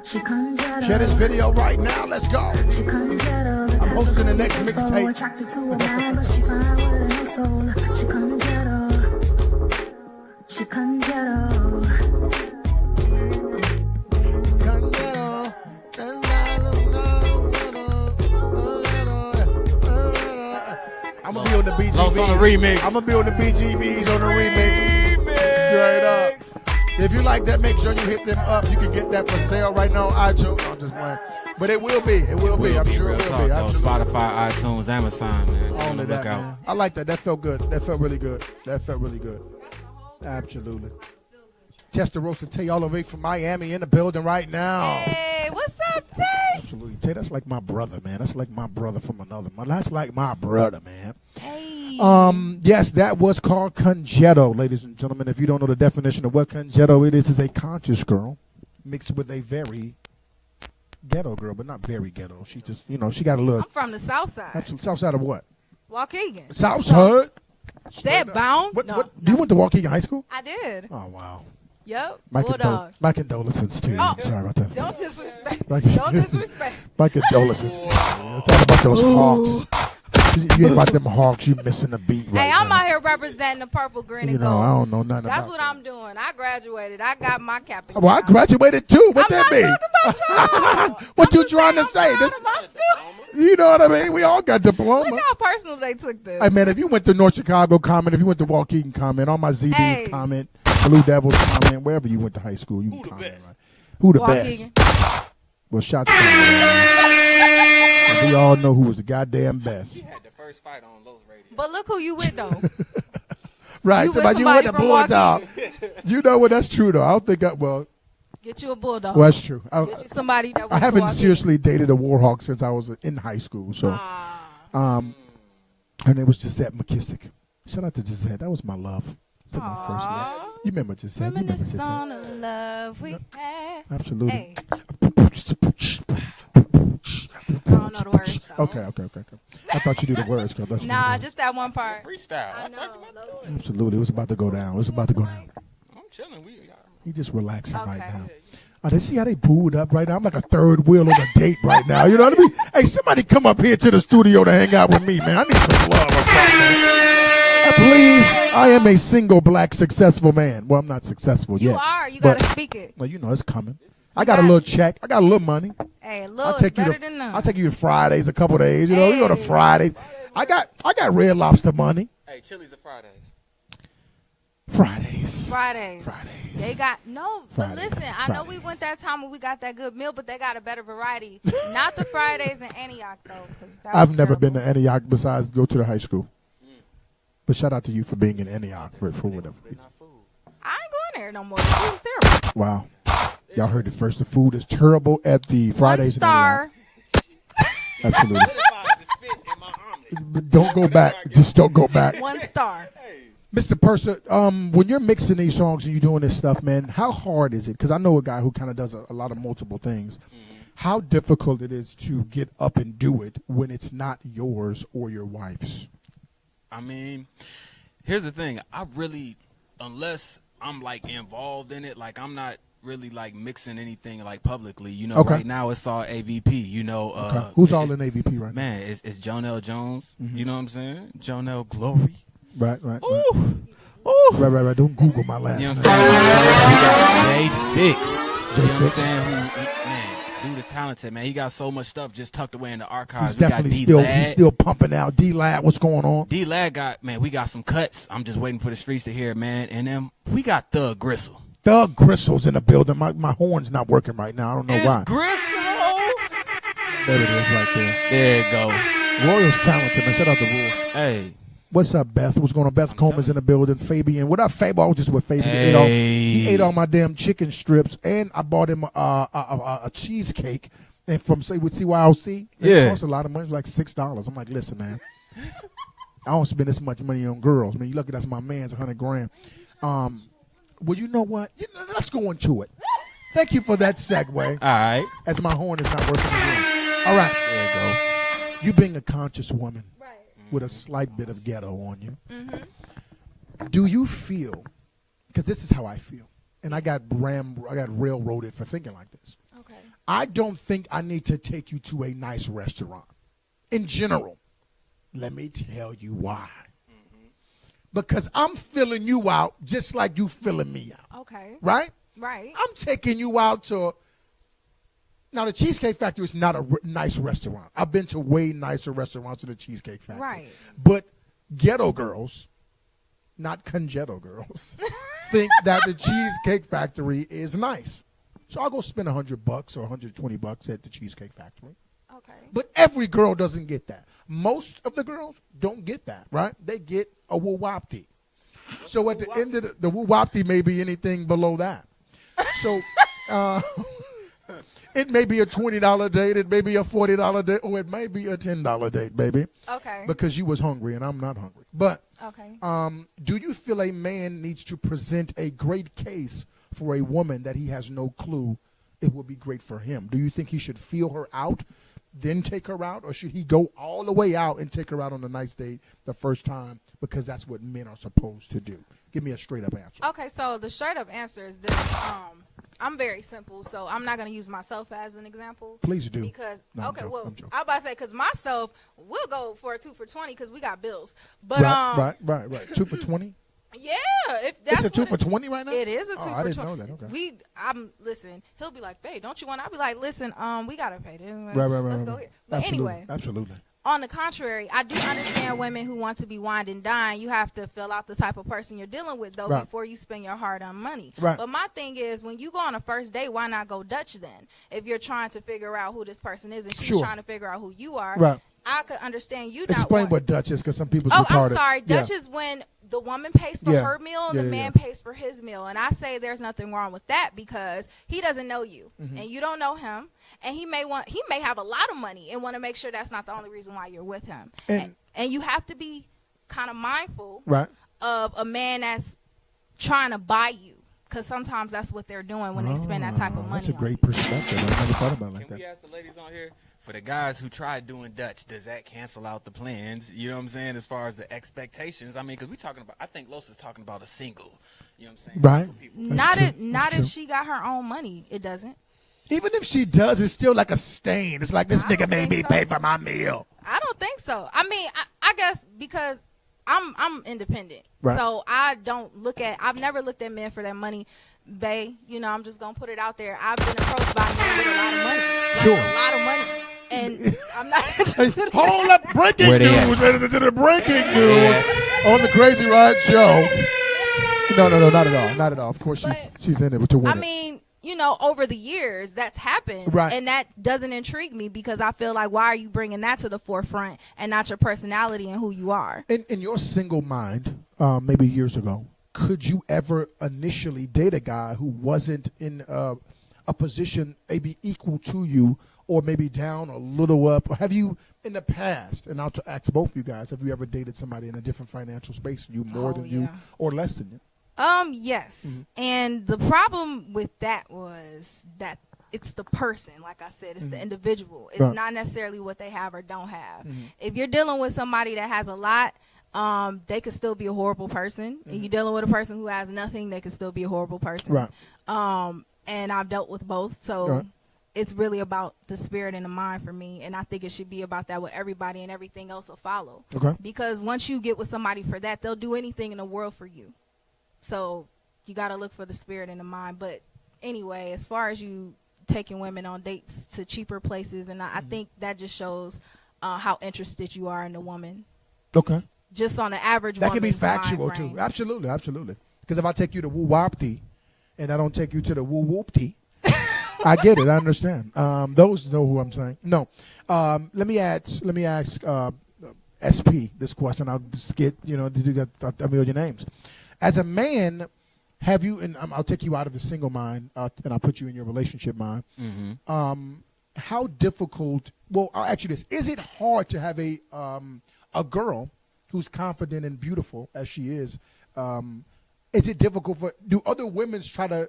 Speaker 1: Share this video right now. Let's go. I'm hosting the next mixtape. I'm gonna be on the BGVs.
Speaker 4: Los on the remix.
Speaker 1: I'm gonna be on the BGVs on the remix. Straight up. If you like that, make sure you hit them up. You can get that for sale right now on iTunes. I'm just playing. But it will be. It will be. I'm sure it will be.
Speaker 4: Spotify, iTunes, Amazon, man.
Speaker 1: All of that, man. I like that. That felt good. That felt really good. That felt really good. Absolutely. Chester Roaster Tay all the way from Miami in the building right now.
Speaker 3: Hey, what's up, Tay?
Speaker 1: Absolutely. Tay, that's like my brother, man. That's like my brother from another mother. That's like my brother, man.
Speaker 3: Hey.
Speaker 1: Yes, that was called Congetto, ladies and gentlemen. If you don't know the definition of what Congetto it is a conscious girl mixed with a very ghetto girl, but not very ghetto. She just, she got a little.
Speaker 3: I'm from the South Side.
Speaker 1: Absolutely. South Side of what?
Speaker 3: Waukegan.
Speaker 1: South Side?
Speaker 3: Said bound.
Speaker 1: What? You went to Waukegan High School?
Speaker 3: I did.
Speaker 1: Oh, wow.
Speaker 3: Yep.
Speaker 1: My condolences to you.
Speaker 3: Oh,
Speaker 1: Sorry about that.
Speaker 3: Don't disrespect.
Speaker 1: Like-
Speaker 3: Don't disrespect.
Speaker 1: My condolences. It's all about those hawks. You ain't about them hawks. You missing the beat right
Speaker 3: Hey, I'm
Speaker 1: now.
Speaker 3: out here representing the purple, green, and gold.
Speaker 1: I don't know nothing
Speaker 3: That's
Speaker 1: about
Speaker 3: what I'm doing. I graduated. I got my cap.
Speaker 1: Well, I graduated too. What
Speaker 3: I'm
Speaker 1: that
Speaker 3: not
Speaker 1: mean?
Speaker 3: talking about y'all.
Speaker 1: What
Speaker 3: I'm
Speaker 1: you
Speaker 3: just
Speaker 1: trying to
Speaker 3: saying
Speaker 1: say?
Speaker 3: I'm proud of my school.
Speaker 1: You know what I mean? We all got diploma.
Speaker 3: Look how personal they took this.
Speaker 1: Hey, man, if you went to North Chicago, comment. If you went to Waukegan, comment. On my ZDs,
Speaker 3: Hey.
Speaker 1: comment. Blue Devils, comment. Wherever you went to high school, you can comment. Right? Who the
Speaker 3: Waukegan.
Speaker 1: best? Well, shout to them. We all know who was the goddamn best.
Speaker 4: You had the first fight on Los Radio.
Speaker 3: But look who you with, though.
Speaker 1: Right.
Speaker 3: You with
Speaker 1: Somebody,
Speaker 3: somebody
Speaker 1: with the
Speaker 3: from
Speaker 1: Bulldog. You know what? That's true, though. I don't think
Speaker 3: Get you a bulldog.
Speaker 1: well, that's true.
Speaker 3: Get you somebody that
Speaker 1: I
Speaker 3: went
Speaker 1: haven't
Speaker 3: to Waukegan.
Speaker 1: seriously dated a Warhawk since I was in high school. So, her name was Gisette McKissick. Shout out to Gisette. That was my love. That's my first love. You remember Gisette? You remember
Speaker 3: Reminisce
Speaker 1: Gisette?
Speaker 3: on the love we had.
Speaker 1: Absolutely.
Speaker 3: Hey. I don't know the words, though.
Speaker 1: Okay. I thought you knew the words.
Speaker 3: Nah, just that one part.
Speaker 4: Freestyle.
Speaker 3: I know.
Speaker 1: Absolutely. It was about to go down.
Speaker 4: I'm chilling.
Speaker 1: He just relaxing right
Speaker 3: Okay.
Speaker 1: now. Oh, they see how they booed up right now? I'm like a third wheel on a date right now. You know what I mean? Hey, somebody come up here to the studio to hang out with me, man. I need some love or something. Please, I am a single black successful man. Well, I'm not successful
Speaker 3: You
Speaker 1: yet.
Speaker 3: are. You got to speak it.
Speaker 1: Well, it's coming. I got a little check. I got a little money.
Speaker 3: Hey, look, it's better than none.
Speaker 1: I'll take you to Fridays a couple days. You know, we go to
Speaker 3: Hey.
Speaker 1: Fridays. I got Red Lobster money.
Speaker 4: Hey, Chili's are Fridays.
Speaker 1: Fridays.
Speaker 3: They got no,
Speaker 1: Fridays.
Speaker 3: but listen, I know we went that time when we got that good meal, but they got a better variety. Not the Fridays in Antioch though, because
Speaker 1: I've never been to Antioch besides go to the high school. But shout out to you for being in Antioch for whatever.
Speaker 3: I ain't going there no more. The food was terrible.
Speaker 1: Wow. Y'all heard it first. The food is terrible at the Fridays.
Speaker 3: 1 star.
Speaker 1: In Antioch. Absolutely. But don't go back. Just don't go back.
Speaker 3: 1 star.
Speaker 1: Mr. Persa, when you're mixing these songs and you're doing this stuff, man, how hard is it? Because I know a guy who kind of does a lot of multiple things. how difficult it is to get up and do it when it's not yours or your wife's.
Speaker 4: I mean, here's the thing. I really, unless I'm like involved in it, like I'm not really like mixing anything like publicly. You know,
Speaker 1: Okay.
Speaker 4: right now it's all AVP. You know,
Speaker 1: Okay. Who's all in AVP right
Speaker 4: man, it's Jonelle Jones. You know what I'm saying? Jonelle Glory.
Speaker 1: now? Right.
Speaker 4: Ooh, ooh.
Speaker 1: Right. Don't Google my last
Speaker 4: You know
Speaker 1: name.
Speaker 4: what I'm saying? We got Jay Fix. You know what I'm
Speaker 1: Fix.
Speaker 4: saying? Man, dude is talented, man. He got so much stuff just tucked away in the archives.
Speaker 1: He's
Speaker 4: We got
Speaker 1: definitely
Speaker 4: D
Speaker 1: still
Speaker 4: Lad.
Speaker 1: he's still pumping out. D-Lad, what's going on?
Speaker 4: D Lad we got some cuts. I'm just waiting for the streets to hear it, man. And then we got Thug Gristle.
Speaker 1: Doug Gristle's in the building. My horn's not working right now. I don't know
Speaker 4: It's
Speaker 1: why.
Speaker 4: Gristle.
Speaker 1: There it is right there.
Speaker 4: There you go.
Speaker 1: Royal's talented, man. Shout out to Roy.
Speaker 4: Hey.
Speaker 1: What's up, Beth? What's going on? Beth Coleman's in the building. Fabian. What up, Fabo? I was just with Fabian.
Speaker 4: Hey.
Speaker 1: He ate all my damn chicken strips, and I bought him a cheesecake. And from with CYOC, it cost a lot of money, like $6. I'm like, listen, man, I don't spend this much money on girls. Man, you lucky that's my man's $100 grand. Well, you know what? Let's go into it. Thank you for that segue.
Speaker 4: All right.
Speaker 1: As my horn is not working again. All right.
Speaker 4: There you go.
Speaker 1: You being a conscious woman
Speaker 3: Right.
Speaker 1: with a slight bit of ghetto on you,
Speaker 3: Mm-hmm.
Speaker 1: do you feel? Because this is how I feel, and I got railroaded for thinking like this.
Speaker 3: Okay.
Speaker 1: I don't think I need to take you to a nice restaurant. In general, let me tell you why. Because I'm filling you out just like you filling me out,
Speaker 3: Okay.
Speaker 1: right?
Speaker 3: Right.
Speaker 1: I'm taking you out to. Now, the Cheesecake Factory is not a nice restaurant. I've been to way nicer restaurants than the Cheesecake Factory.
Speaker 3: Right.
Speaker 1: But ghetto girls, not conghetto girls, think that the Cheesecake Factory is nice. So I'll go spend $100 or $120 at the Cheesecake Factory.
Speaker 3: Okay.
Speaker 1: But every girl doesn't get that. Most of the girls don't get that, right? They get a woo-wop-tea. So at the end of the woo-wop-tea may be anything below that. So it may be a $20 date, it may be a $40 date, or it may be a $10 date, baby.
Speaker 3: Okay.
Speaker 1: Because you was hungry and I'm not hungry. But
Speaker 3: Okay.
Speaker 1: do you feel a man needs to present a great case for a woman that he has no clue it will be great for him? Do you think he should feel her out, then take her out, or should he go all the way out and take her out on a nice date the first time, because that's what men are supposed to do? Give me a straight up answer.
Speaker 3: Okay, so the straight up answer is this. I'm very simple, so I'm not going to use myself as an example.
Speaker 1: Please do.
Speaker 3: Because,
Speaker 1: No, I'm
Speaker 3: okay,
Speaker 1: joking,
Speaker 3: well,
Speaker 1: I'm joking.
Speaker 3: I was about to say, because myself, we'll go for a 2 for $20 because we got bills. But,
Speaker 1: Right. 2 for 20?
Speaker 3: yeah, if that's
Speaker 1: It's a 2
Speaker 3: what
Speaker 1: for 20 right now?
Speaker 3: It is a 2
Speaker 1: Oh,
Speaker 3: for
Speaker 1: I didn't
Speaker 3: 20.
Speaker 1: know that. Okay.
Speaker 3: Listen, he'll be like, babe, don't you want? I'll be like, listen, we got to pay this.
Speaker 1: Right.
Speaker 3: Let's go here. But
Speaker 1: Absolutely.
Speaker 3: anyway.
Speaker 1: Absolutely.
Speaker 3: On the contrary, I do understand women who want to be wined and dined. You have to fill out the type of person you're dealing with, though,
Speaker 1: Right.
Speaker 3: before you spend your hard-earned money.
Speaker 1: Right.
Speaker 3: But my thing is, when you go on a first date, why not go Dutch then? If you're trying to figure out who this person is and she's
Speaker 1: Sure.
Speaker 3: trying to figure out who you are,
Speaker 1: Right.
Speaker 3: I could understand you not
Speaker 1: Explain
Speaker 3: want-
Speaker 1: what Dutch is, because some people's
Speaker 3: Oh,
Speaker 1: retarded.
Speaker 3: I'm sorry.
Speaker 1: Yeah.
Speaker 3: Dutch is when the woman pays for
Speaker 1: Yeah.
Speaker 3: her meal and
Speaker 1: Yeah,
Speaker 3: the
Speaker 1: yeah,
Speaker 3: man
Speaker 1: yeah.
Speaker 3: pays for his meal. And I say there's nothing wrong with that because he doesn't know you
Speaker 1: Mm-hmm.
Speaker 3: and you don't know him. And he may have a lot of money and want to make sure that's not the only reason why you're with him.
Speaker 1: And-
Speaker 3: And you have to be kind of mindful
Speaker 1: Right.
Speaker 3: of a man that's trying to buy you, because sometimes that's what they're doing when they spend that type of money.
Speaker 1: That's a
Speaker 3: on
Speaker 1: great
Speaker 3: you.
Speaker 1: perspective. I never thought about it like
Speaker 4: Can we
Speaker 1: that.
Speaker 4: ask the ladies on here? For the guys who tried doing Dutch, does that cancel out the plans? You know what I'm saying? As far as the expectations, I mean, because we're talking about, I think Los is talking about a single. You know what I'm saying?
Speaker 1: Right.
Speaker 4: Single people.
Speaker 3: Not
Speaker 1: true.
Speaker 3: if not
Speaker 1: That's
Speaker 3: if she got her own money. It doesn't.
Speaker 1: Even if she does, it's still like a stain. It's like, this
Speaker 3: I
Speaker 1: nigga
Speaker 3: don't
Speaker 1: made
Speaker 3: think
Speaker 1: me
Speaker 3: so.
Speaker 1: pay for my meal.
Speaker 3: I don't think so. I mean, I guess because I'm independent,
Speaker 1: Right.
Speaker 3: so I've never looked at men for their money. Bae, I'm just gonna put it out there. I've been approached by men with a lot of money,
Speaker 1: Sure.
Speaker 3: a lot of money, and I'm not interested.
Speaker 1: Hold up, breaking
Speaker 4: Where they at?
Speaker 1: news, ladies and gentlemen, breaking news on the Crazy Ride Show. No, not at all, not at all. Of course, she's in it to win
Speaker 3: I mean, over the years that's happened,
Speaker 1: Right.
Speaker 3: and that doesn't intrigue me because I feel like, why are you bringing that to the forefront and not your personality and who you are?
Speaker 1: In your single mind, maybe years ago, could you ever initially date a guy who wasn't in a position maybe equal to you, or maybe down a little up? Or have you, in the past, and I'll ask both of you guys, have you ever dated somebody in a different financial space than you, more than you,
Speaker 3: yeah.
Speaker 1: or less than you?
Speaker 3: Yes. And the problem with that was that it's the person. Like I said, it's the individual. It's
Speaker 1: Right.
Speaker 3: not necessarily what they have or don't have.
Speaker 1: Mm-hmm.
Speaker 3: If you're dealing with somebody that has a lot, they could still be a horrible person. And you're dealing with a person who has nothing, they could still be a horrible person.
Speaker 1: Right.
Speaker 3: And I've dealt with both, so
Speaker 1: Right.
Speaker 3: it's really about the spirit and the mind for me. And I think it should be about that with everybody, and everything else will follow.
Speaker 1: Okay.
Speaker 3: Because once you get with somebody for that, they'll do anything in the world for you. So you got to look for the spirit and the mind. But anyway, as far as you taking women on dates to cheaper places, and I think that just shows how interested you are in the woman.
Speaker 1: Okay.
Speaker 3: Just on the average
Speaker 1: That can be
Speaker 3: woman's mind
Speaker 1: factual
Speaker 3: frame.
Speaker 1: too. Absolutely, absolutely. Because if I take you to Woo Wopty and I don't take you to the Woo Whoopty, I get it. I understand. Those know who I'm saying. No. Let me ask SP this question. I'll skit. Did you get a million names? As a man, have you? And I'll take you out of the single mind, and I'll put you in your relationship mind.
Speaker 4: Mm-hmm.
Speaker 1: How difficult? Well, I'll ask you this: is it hard to have a girl who's confident and beautiful as she is? Is it difficult do other women try to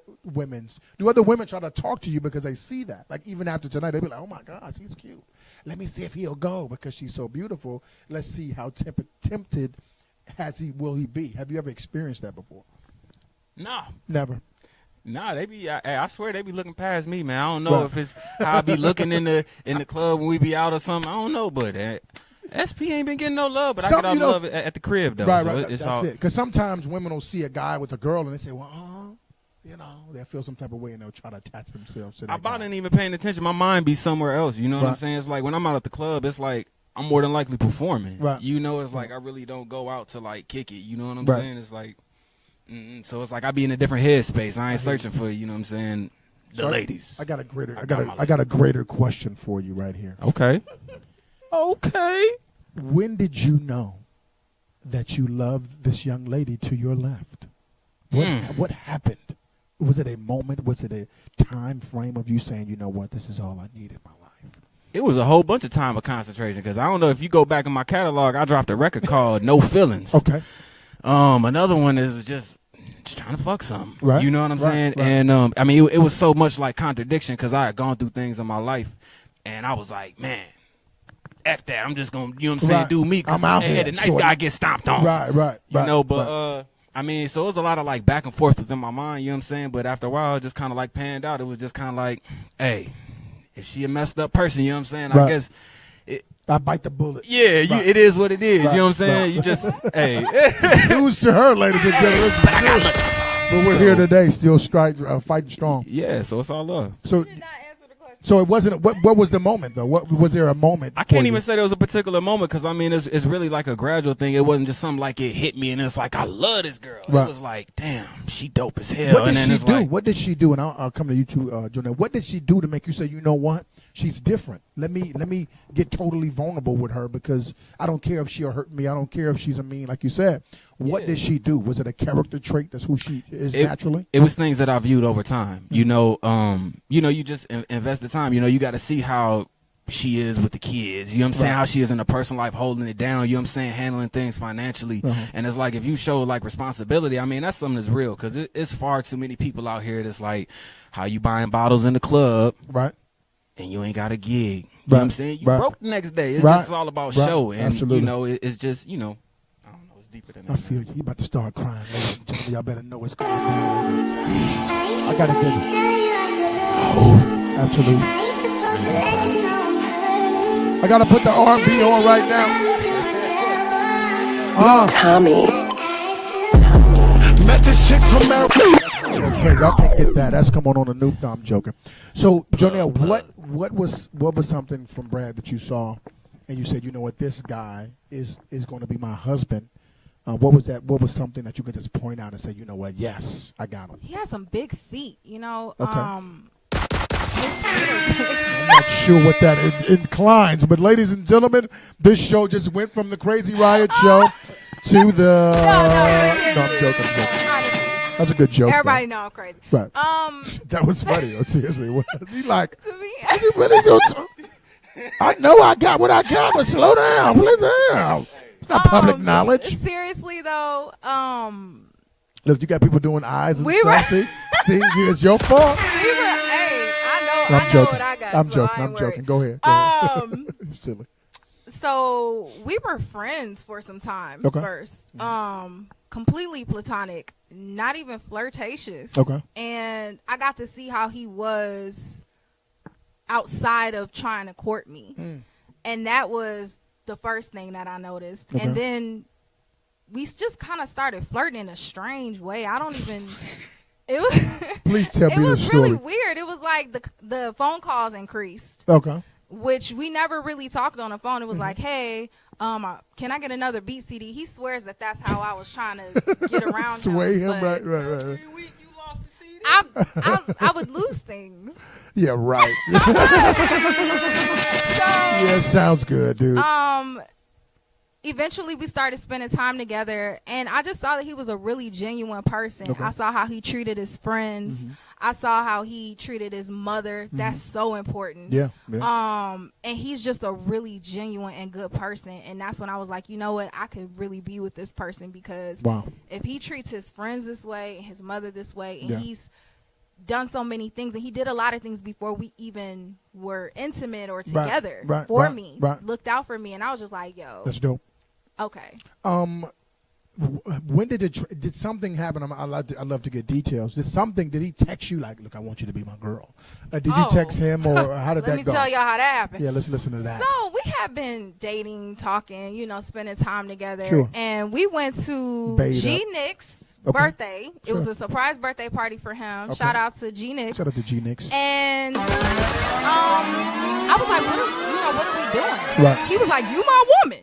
Speaker 1: talk to you because they see that? Like even after tonight, they be like, oh my gosh, he's cute. Let me see if he'll go because she's so beautiful. Let's see how tempted will he be. Have you ever experienced that before?
Speaker 4: No.
Speaker 1: Never.
Speaker 4: Nah, I swear they be looking past me, man. I don't know if it's how I be looking in the club when we be out or something. I don't know, but SP ain't been getting no love, but I get all love at the crib though.
Speaker 1: Right,
Speaker 4: so
Speaker 1: right.
Speaker 4: It's
Speaker 1: That's
Speaker 4: all
Speaker 1: it. Because sometimes women will see a guy with a girl and they say, well, they'll feel some type of way and they'll try to attach themselves to that
Speaker 4: I
Speaker 1: guy.
Speaker 4: ain't even paying attention. My mind be somewhere else. You know what I'm saying? It's like when I'm out at the club, it's like I'm more than likely performing.
Speaker 1: Right.
Speaker 4: It's like I really don't go out to like kick it. You know what I'm
Speaker 1: Right.
Speaker 4: saying? It's like, so it's like I be in a different headspace. I ain't searching for, you know what I'm saying, the ladies.
Speaker 1: I got a greater question for you right here.
Speaker 4: Okay.
Speaker 1: When did you know that you loved this young lady to your left? What happened? Was it a moment? Was it a time frame of you saying, you know what, this is all I need in my life?
Speaker 4: It was a whole bunch of time of concentration because I don't know if you go back in my catalog, I dropped a record called No Feelings.
Speaker 1: Okay.
Speaker 4: Another one is just trying to fuck something.
Speaker 1: Right.
Speaker 4: You know what I'm saying?
Speaker 1: Right.
Speaker 4: And I mean, it was so much like contradiction because I had gone through things in my life, and I was like, man, F that. I'm just gonna, you know what I'm saying, do me.
Speaker 1: I'm out here.
Speaker 4: The nice guy gets stomped on.
Speaker 1: Right.
Speaker 4: But I mean, so it was a lot of like back and forth within my mind. You know what I'm saying? But after a while, it just kind of like panned out. It was just kind of like, hey, if she a messed up person, you know what I'm saying? I guess.
Speaker 1: I bite the bullet.
Speaker 4: Yeah, it is what it is. You know what I'm saying? You just, hey.
Speaker 1: News to her, ladies and gentlemen. But we're here today, still fighting strong.
Speaker 4: Yeah, so it's all love.
Speaker 1: So, so it wasn't. What was the moment though? What was there a moment?
Speaker 4: I can't even say there was a particular moment because I mean it's really like a gradual thing. It wasn't just something like it hit me and it's like I love this girl.
Speaker 1: Right.
Speaker 4: It was like, damn, she dope as hell.
Speaker 1: What
Speaker 4: and
Speaker 1: did
Speaker 4: then
Speaker 1: she
Speaker 4: it's
Speaker 1: do?
Speaker 4: like,
Speaker 1: What did she do? And I'll come to you too, Jonelle. What did she do to make you say, you know what? She's different. Let me get totally vulnerable with her because I don't care if she'll hurt me. I don't care if she's a mean, like you said. What did she do? Was it a character trait? That's who she is naturally?
Speaker 4: It was things that I viewed over time. Mm-hmm. You just invest the time. You got to see how she is with the kids. You know what I'm saying? How she is in her personal life, holding it down. You know what I'm saying? Handling things financially. And it's like if you show like responsibility, I mean, that's something that's real because it's far too many people out here that's like how you buying bottles in the club.
Speaker 1: Right.
Speaker 4: And you ain't got a gig. You know what I'm saying? You broke the next day. It's just all about show. And, it's just, I don't know. It's deeper than that.
Speaker 1: I feel you. You about to start crying, ladies and gentlemen. Y'all better know what's going on. I got to get it. Oh, absolutely. I got to put the R&B on right now.
Speaker 7: Tommy.
Speaker 2: Met this chick from America.
Speaker 1: Y'all can't get that. That's come on the new. No, I'm joking. So, Jonelle, what was something from Brad that you saw, and you said, you know what, this guy is going to be my husband. What was that? What was something that you could just point out and say, you know what, yes, I got him.
Speaker 3: He has some big feet, you know.
Speaker 1: Okay.
Speaker 3: I'm
Speaker 1: not sure what that inclines, but ladies and gentlemen, this show just went from the Crazy Riot show to the. No, I'm joking.
Speaker 3: Honestly.
Speaker 1: That's a good joke.
Speaker 3: Everybody know I'm crazy.
Speaker 1: Right. That was funny. Seriously, he like.
Speaker 3: To me,
Speaker 1: You really don't. I know I got what I got, but slow down. Slow down. It's not public knowledge.
Speaker 3: Seriously though,
Speaker 1: Look, you got people doing eyes and
Speaker 3: We
Speaker 1: stuff.
Speaker 3: were-
Speaker 1: See, it's your fault.
Speaker 3: I know I know what I got.
Speaker 1: I'm
Speaker 3: so
Speaker 1: joking.
Speaker 3: I
Speaker 1: I'm
Speaker 3: ain't
Speaker 1: joking.
Speaker 3: worried.
Speaker 1: Go ahead. Silly.
Speaker 3: So we were friends for some time first. Completely platonic, not even flirtatious.
Speaker 1: Okay.
Speaker 3: And I got to see how he was outside of trying to court me. And that was the first thing that I noticed. And then we just kind of started flirting in a strange way. I don't even it was
Speaker 1: Please tell me the story.
Speaker 3: It was really weird. It was like the phone calls increased.
Speaker 1: Okay.
Speaker 3: Which we never really talked on the phone. It was like, hey, can I get another beat CD? He swears that that's how I was trying to get around
Speaker 1: Sway him, right.
Speaker 4: Every week you lost the CD.
Speaker 3: I would lose things.
Speaker 1: Yeah, right. Yeah, sounds good, dude.
Speaker 3: Eventually we started spending time together, and I just saw that he was a really genuine person.
Speaker 1: Okay.
Speaker 3: I saw how he treated his friends. I saw how he treated his mother. That's so important.
Speaker 1: Yeah.
Speaker 3: And he's just a really genuine and good person. And that's when I was like, you know what? I could really be with this person, because if he treats his friends this way and his mother this way, and he's done so many things, and he did a lot of things before we even were intimate or together for me, looked out for me, and I was just like, yo,
Speaker 1: that's dope.
Speaker 3: Okay.
Speaker 1: When did something happen? I'd love to get details. Did he text you like, look, I want you to be my girl? Did you text him, or how did that go?
Speaker 3: Let me tell y'all how that happened.
Speaker 1: Yeah, let's listen to that.
Speaker 3: So we have been dating, talking, spending time together.
Speaker 1: Sure.
Speaker 3: And we went to G Nick's birthday. It was a surprise birthday party for him. Shout out to G Nick's.
Speaker 1: Shout out to G Nick's.
Speaker 3: And I was like, what are we doing?
Speaker 1: Right.
Speaker 3: He was like, you my woman.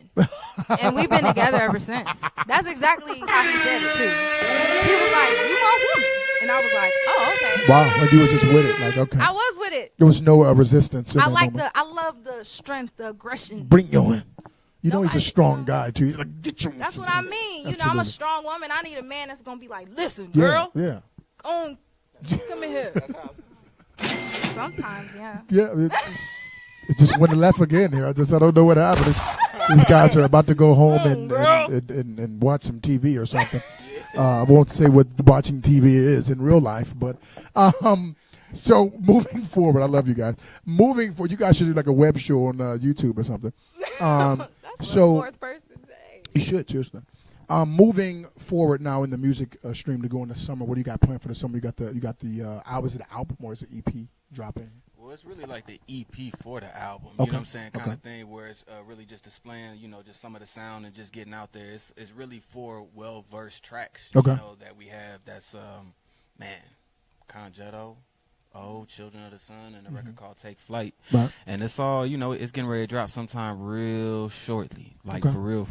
Speaker 3: And we've been together ever since. That's exactly how he said it too. He was like, you my woman. And I was like, oh, okay.
Speaker 1: Wow, and you were just with it, like, okay.
Speaker 3: I was with it.
Speaker 1: There was no resistance.
Speaker 3: I love the strength, the aggression.
Speaker 1: Bring your in. He's a strong guy too. He's like, get your.
Speaker 3: That's what I mean. I'm a strong woman. I need a man that's gonna be like, listen, girl.
Speaker 1: Yeah.
Speaker 3: Come in here. Sometimes, yeah.
Speaker 1: Yeah. It just went left again here. I don't know what happened. These guys are about to go home and watch some TV or something. I won't say what watching TV is in real life, but so moving forward, I love you guys. Moving forward, you guys should do like a web show on YouTube or something.
Speaker 3: That's what fourth person say.
Speaker 1: You should, seriously. Moving forward now in the music stream to go in the summer. What do you got planned for the summer? You got the is it an album or is it EP dropping?
Speaker 4: Well, it's really like the EP for the album. You know what I'm saying? Kind of thing where it's really just displaying, just some of the sound and just getting out there. It's really 4 well-versed tracks, that we have. That's, Congetto, Children of the Sun, and a record called Take Flight.
Speaker 1: Right.
Speaker 4: And it's all, it's getting ready to drop sometime real shortly. Like, for real.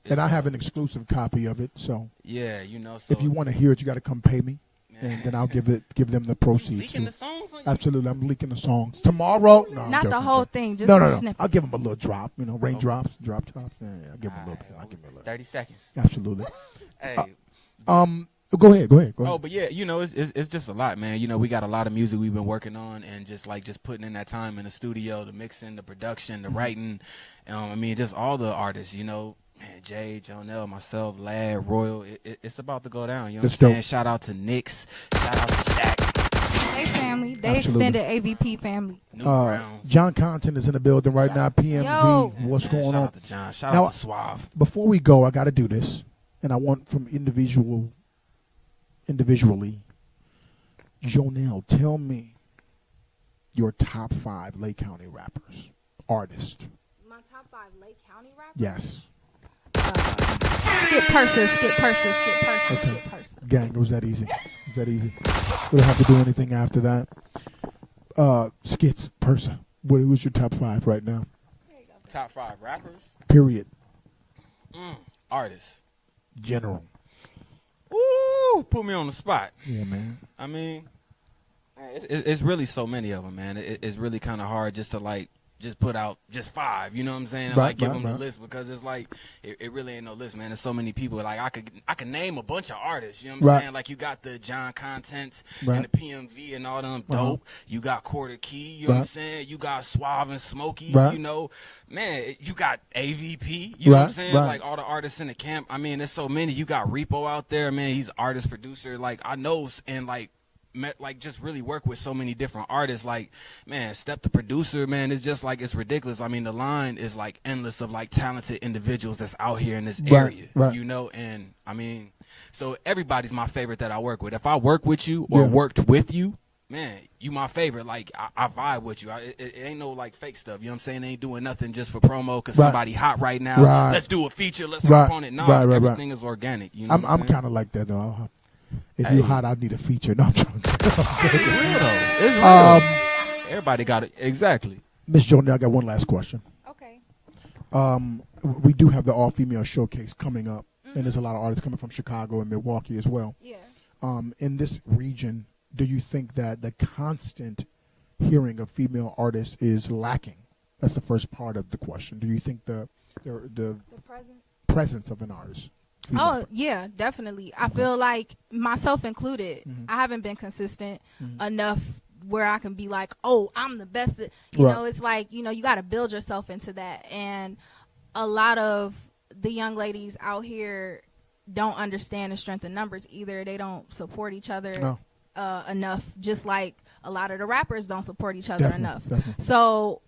Speaker 1: And I have an exclusive copy of it, so.
Speaker 4: Yeah, so.
Speaker 1: If you want to hear it, you got to come pay me. And then I'll give them the proceeds.
Speaker 4: Leaking the songs?
Speaker 1: Absolutely, I'm leaking the songs tomorrow. No,
Speaker 3: not the whole thing, just
Speaker 1: no.
Speaker 3: snippet.
Speaker 1: I'll give them a little drop. Raindrops, drop tops. Yeah, I'll give them a little. I'll give them a little.
Speaker 4: 30 seconds.
Speaker 1: Absolutely.
Speaker 4: Hey.
Speaker 1: Go ahead.
Speaker 4: Oh, but yeah, it's just a lot, man. We got a lot of music we've been working on, and just putting in that time in the studio, the mixing, the production, the writing. Just all the artists, Jay, Jonelle, myself, Lad, Royal. It's about to go down. You know what I'm saying? Shout out to Knicks. Shout out to Shaq.
Speaker 3: They family. They extended AVP family.
Speaker 1: John Compton is in the building right now. PMV. What's going on?
Speaker 4: Shout out to John. Shout out to Suave.
Speaker 1: Before we go, I got to do this, and I want from individually. Jonelle, tell me your top 5 Lake County rappers, artists.
Speaker 3: My top 5 Lake County rappers?
Speaker 1: Yes.
Speaker 3: Skit Persa.
Speaker 1: Okay. Gang, it was that easy. We don't have to do anything after that. Skits, Persa. Who's your top 5 right now?
Speaker 4: Top 5 rappers?
Speaker 1: Period.
Speaker 4: Artists.
Speaker 1: General.
Speaker 4: Ooh, put me on the spot.
Speaker 1: Yeah, man.
Speaker 4: It's really so many of them, man. It's really kind of hard just to just put out just 5, you know what I'm saying? And give them the list, because it's it really ain't no list, man. There's so many people. I could name a bunch of artists, you know what I'm saying? You got the John Contents and the PMV and all them dope. You got Quarter Key, you know what I'm saying? You got Suave and Smokey, man. You got AVP, you know what I'm saying? All the artists in the camp. There's so many. You got Repo out there, man. He's artist producer. I know, and like just really work with so many different artists. Like, man, Step the producer, man, it's just like, it's ridiculous. I mean, the line is like endless of like talented individuals that's out here in this area, you know. And I mean, so everybody's my favorite that I work with. If I work with you or worked with you, man, you my favorite. Like, I vibe with you. It ain't no like fake stuff. You know what I'm saying? They ain't doing nothing just for promo because somebody hot right now. Let's do a feature. Let's hop on it. No, everything is organic. You know
Speaker 1: I'm kind of like that though. If you hot, I need a feature. No, I'm joking.
Speaker 4: It's real though. It's real. Everybody got it. Exactly.
Speaker 1: Miss Jordan, I got one last question.
Speaker 3: Okay.
Speaker 1: We do have the all-female showcase coming up, and there's a lot of artists coming from Chicago and Milwaukee as well.
Speaker 3: Yeah.
Speaker 1: In this region, do you think that the constant hearing of female artists is lacking? That's the first part of the question. Do you think the presence of an artist?
Speaker 3: Oh, yeah, definitely. I feel like, myself included, I haven't been consistent enough where I can be like, oh, I'm the best. You know, it's like, you know, you got to build yourself into that. And a lot of the young ladies out here don't understand the strength in numbers either. They don't support each other enough, just like a lot of the rappers don't support each other enough. So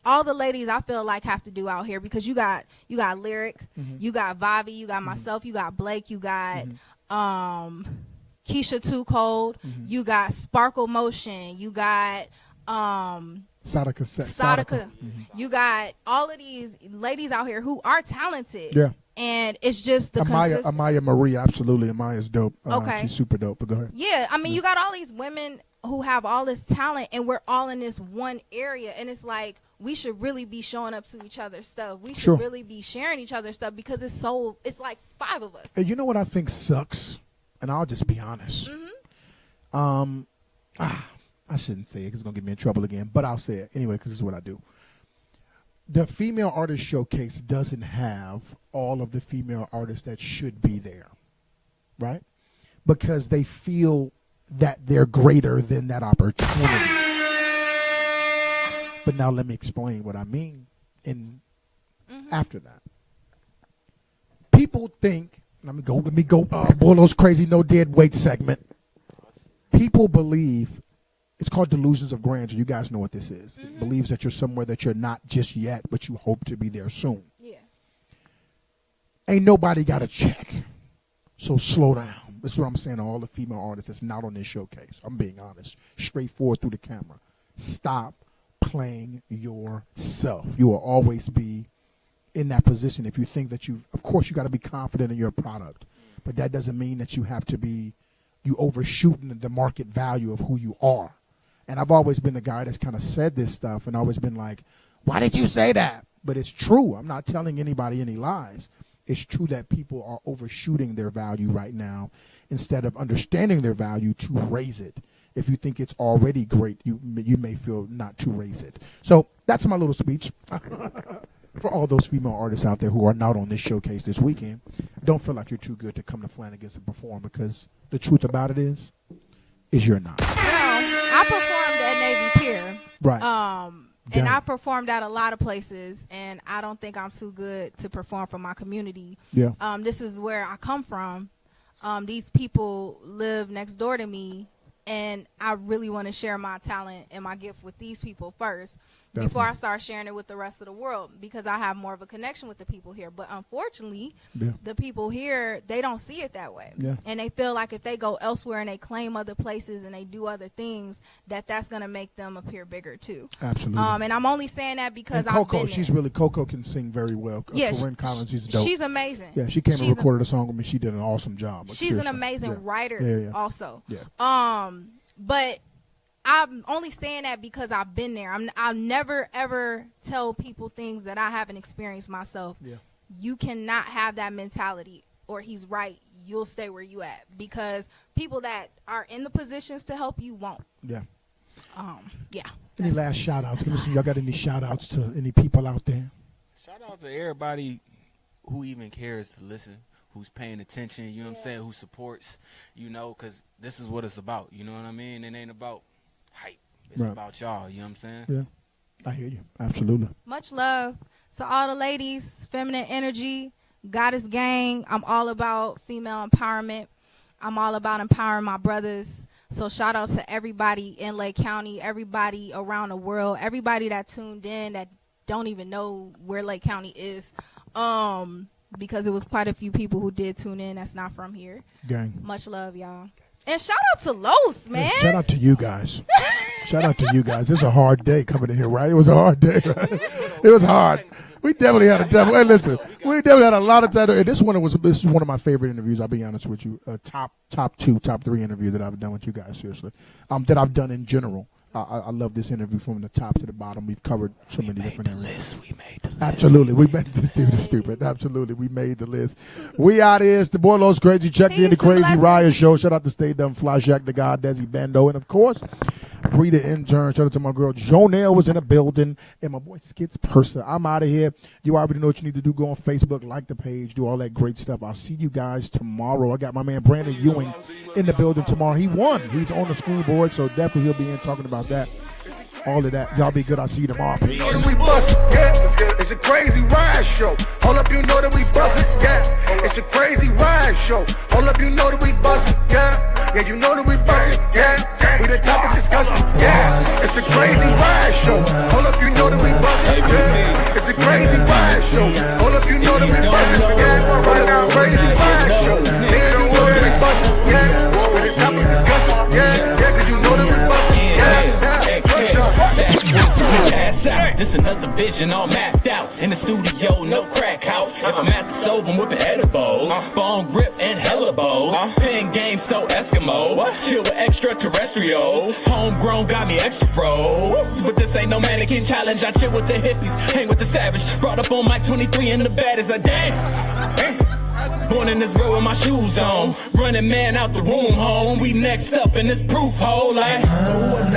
Speaker 3: all the ladies I feel like have to do out here, because you got Lyric, you got Vavi, you got myself, you got Blake, you got Keisha Too Cold, you got Sparkle Motion, you got Sadaka. You got all of these ladies out here who are talented.
Speaker 1: Yeah.
Speaker 3: And it's just the
Speaker 1: Amaya Marie, absolutely. Amaya's dope.
Speaker 3: Okay.
Speaker 1: She's super dope. But go ahead.
Speaker 3: Yeah, I mean, you got all these women who have all this talent, and we're all in this one area, and it's like, we should really be showing up to each other's stuff. We should really be sharing each other's stuff, because it's like 5 of us.
Speaker 1: And you know what I think sucks? And I'll just be honest. I shouldn't say it because it's going to get me in trouble again, but I'll say it anyway because it's what I do. The Female Artist Showcase doesn't have all of the female artists that should be there, right? Because they feel that they're greater than that opportunity. But now let me explain what I mean after that. People think, let me go, BoyLosCrazy, no dead weight segment. People believe, it's called delusions of grandeur. You guys know what this is. It believes that you're somewhere that you're not just yet, but you hope to be there soon.
Speaker 3: Yeah.
Speaker 1: Ain't nobody got a check. So slow down. This is what I'm saying to all the female artists that's not on this showcase. I'm being honest. Straightforward through the camera. Stop playing yourself. You will always be in that position if you think that of course you got to be confident in your product, but that doesn't mean that you have to be, you overshooting the market value of who you are. And I've always been the guy that's kind of said this stuff and always been like, why did you say that? But it's true. I'm not telling anybody any lies. It's true that people are overshooting their value right now instead of understanding their value to raise it. If you think it's already great, you may feel not to raise it. So that's my little speech. For all those female artists out there who are not on this showcase this weekend, don't feel like you're too good to come to Flanagan's and perform, because the truth about it is you're not.
Speaker 3: Well, I performed at Navy Pier.
Speaker 1: Right.
Speaker 3: And I performed at a lot of places, and I don't think I'm too good to perform for my community.
Speaker 1: Yeah.
Speaker 3: This is where I come from. These people live next door to me, and I really want to share my talent and my gift with these people first. Definitely. Before I start sharing it with the rest of the world, because I have more of a connection with the people here. But unfortunately, the people here, they don't see it that way. Yeah. And they feel like if they go elsewhere and they claim other places and they do other things, that's going to make them appear bigger too.
Speaker 1: Absolutely.
Speaker 3: And I'm only saying that because
Speaker 1: Coco,
Speaker 3: I've been there.
Speaker 1: Coco can sing very well.
Speaker 3: Yeah,
Speaker 1: Corinne Collins, she's dope.
Speaker 3: She's amazing.
Speaker 1: Yeah, she came and recorded a song with me. She did an awesome job.
Speaker 3: She's an amazing writer also. Yeah. But I'm only saying that because I've been there. I'll never, ever tell people things that I haven't experienced myself. Yeah. You cannot have that mentality, or he's right, you'll stay where you at. Because people that are in the positions to help you won't. Yeah. Yeah.
Speaker 1: Any last shout-outs? Listen, y'all got any shout-outs to any people out there?
Speaker 4: Shout-out to everybody who even cares to listen, who's paying attention, you know what I'm saying, who supports, because this is what it's about, you know what I mean? It ain't about hype. It's about y'all, you know what I'm saying?
Speaker 1: Yeah, I hear you. Absolutely.
Speaker 3: Much love to all the ladies, feminine energy, goddess gang. I'm all about female empowerment. I'm all about empowering my brothers. So shout out to everybody in Lake County, everybody around the world, everybody that tuned in that don't even know where Lake County is. Because it was quite a few people who did tune in that's not from here. Gang. Much love, y'all. And shout out to Los, man.
Speaker 1: Yeah, shout out to you guys. Shout out to you guys. It's a hard day coming in here, right? It was a hard day, right? It was hard. We definitely had a double. Hey, listen, we definitely had a lot of time. And this is one of my favorite interviews. I'll be honest with you. Top 2, top 3 interview that I've done with you guys. Seriously, that I've done in general. I love this interview from the top to the bottom. We've covered so many different areas. We made the list. Absolutely, we made this dude stupid. Absolutely, we made the list. We out here. It's the BoyLosCrazy. Check in the Crazy Riot Show. Shout out to Stay Dumb, Fly Jack, the God, Desi Bando, and of course, Bree the intern. Shout out to my girl Jonelle was in the building, and my boy Skit's Persa. I'm out of here. You already know what you need to do. Go on Facebook, like the page, do all that great stuff. I'll see you guys tomorrow. I got my man Brandon Ewing in the building tomorrow. He won. He's on the school board, so definitely he'll be in talking about that. All of that. Y'all be good. I'll see you tomorrow. Peace.
Speaker 2: We bust, yeah. It's a crazy ride show. Hold up, you know that we bust it, yeah. It's a crazy ride show. Hold up, you know that we bust it, yeah. Yeah, you know that we bust it, yeah. We the top of discussion, yeah. It's a crazy ride show. Hold up, you know that we bust it, yeah. It's a crazy ride show. Hold up, you know that we bust it, yeah. Right now, crazy ride show. Niggas don't know that we bust it, yeah. We the top of discussion, yeah. Yeah, cause you know that we bust it, yeah.
Speaker 6: This another vision all mapped out. In the studio, no crack house. If I'm at the stove, I'm whipping edibles. Bone grip and hella bows. Pen game so Eskimo. Chill with extraterrestrials. Homegrown got me extra froze. But this ain't no mannequin challenge. I chill with the hippies, hang with the savage. Brought up on my 23 and the baddest. Damn. Born in this world with my shoes on. Running man out the room home. We next up in this proof hole like
Speaker 7: pull up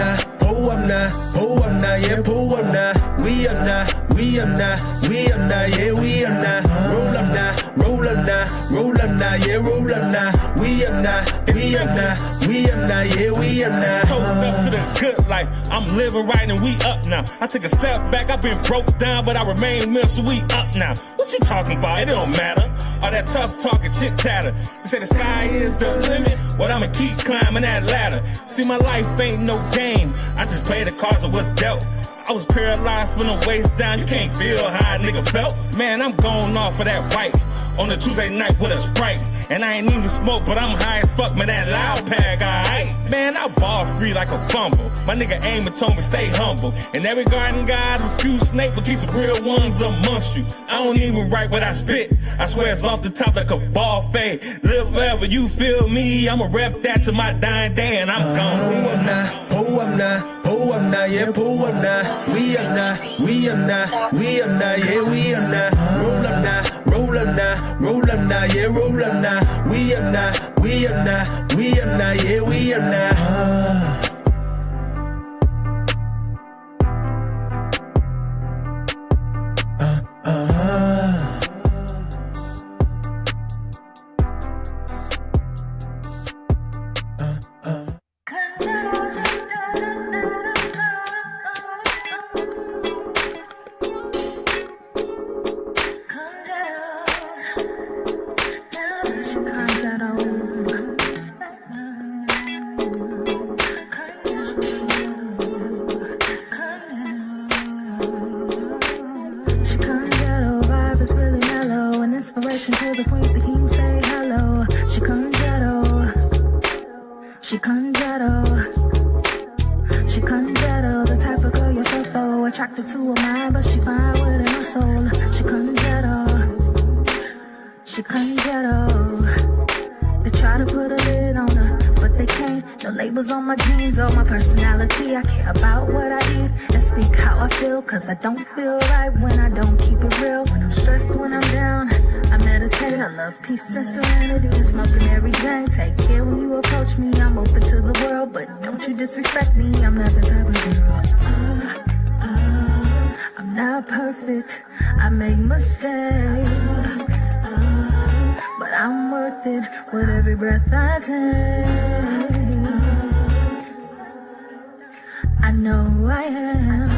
Speaker 7: now, yeah, pull up now. We up now, we up now, we up now, yeah, we up now. Roll up now, roll up now, roll up now, yeah, roll up now. We up now, we up now, we up now, yeah, we up now.
Speaker 6: Toast up to the good life. I'm living right and we up now. I took a step back, I've been broke down, but I remain real, so we up now. What you talking about? It don't matter. All that tough talking, chit chatter. You say the sky is the limit, well I'ma keep climbing that ladder. See, my life ain't no game. I just play the cards of what's dealt. I was paralyzed from the waist down. You can't feel how a nigga felt. Man, I'm going off of that white on a Tuesday night with a Sprite. And I ain't even smoke, but I'm high as fuck, man, that loud pack, alright? Man, I ball free like a fumble. My nigga aim and told me stay humble. In every garden God, a few snakes, but keep some real ones amongst you. I don't even write what I spit. I swear it's off the top like a ball fade. Live forever, you feel me? I'ma rep that to my dying day and I'm gone.
Speaker 7: Pull up now, pull up now, pull up now, yeah, pull up now. We up now, we up now, we up now, yeah, we up now. Roll up now, roll up now, roll up now, yeah, roll up now. We up now, we up now, we up now, yeah, we up now.
Speaker 5: Inspiration to the queens, the kings say hello. She congetto, the type of girl you're for, attracted to a mind, but she fine with her soul. She congetto. They try to put a lid on her, but they can't. No labels on my jeans or my personality. I care about what I eat and speak how I feel, cause I don't feel right when I don't keep it real. When I'm stressed, when I'm down, I meditate. I love peace and serenity, smoking Mary Jane. Take care when you approach me, I'm open to the world, but don't you disrespect me, I'm not the type of girl. I'm not perfect, I make mistakes, but I'm worth it with every breath I take. I know who I am.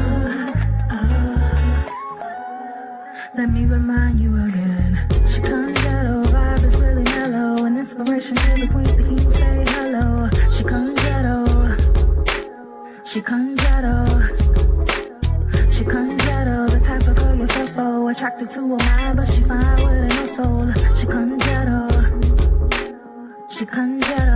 Speaker 5: Let me remind you again. She congetto, vibe is really mellow, and it's inspiration to the queens, the king say hello. She congetto. She congetto. She congetto. The type of girl you feel for. Attracted to a mind, but she fine with no soul. She congetto. She congetto.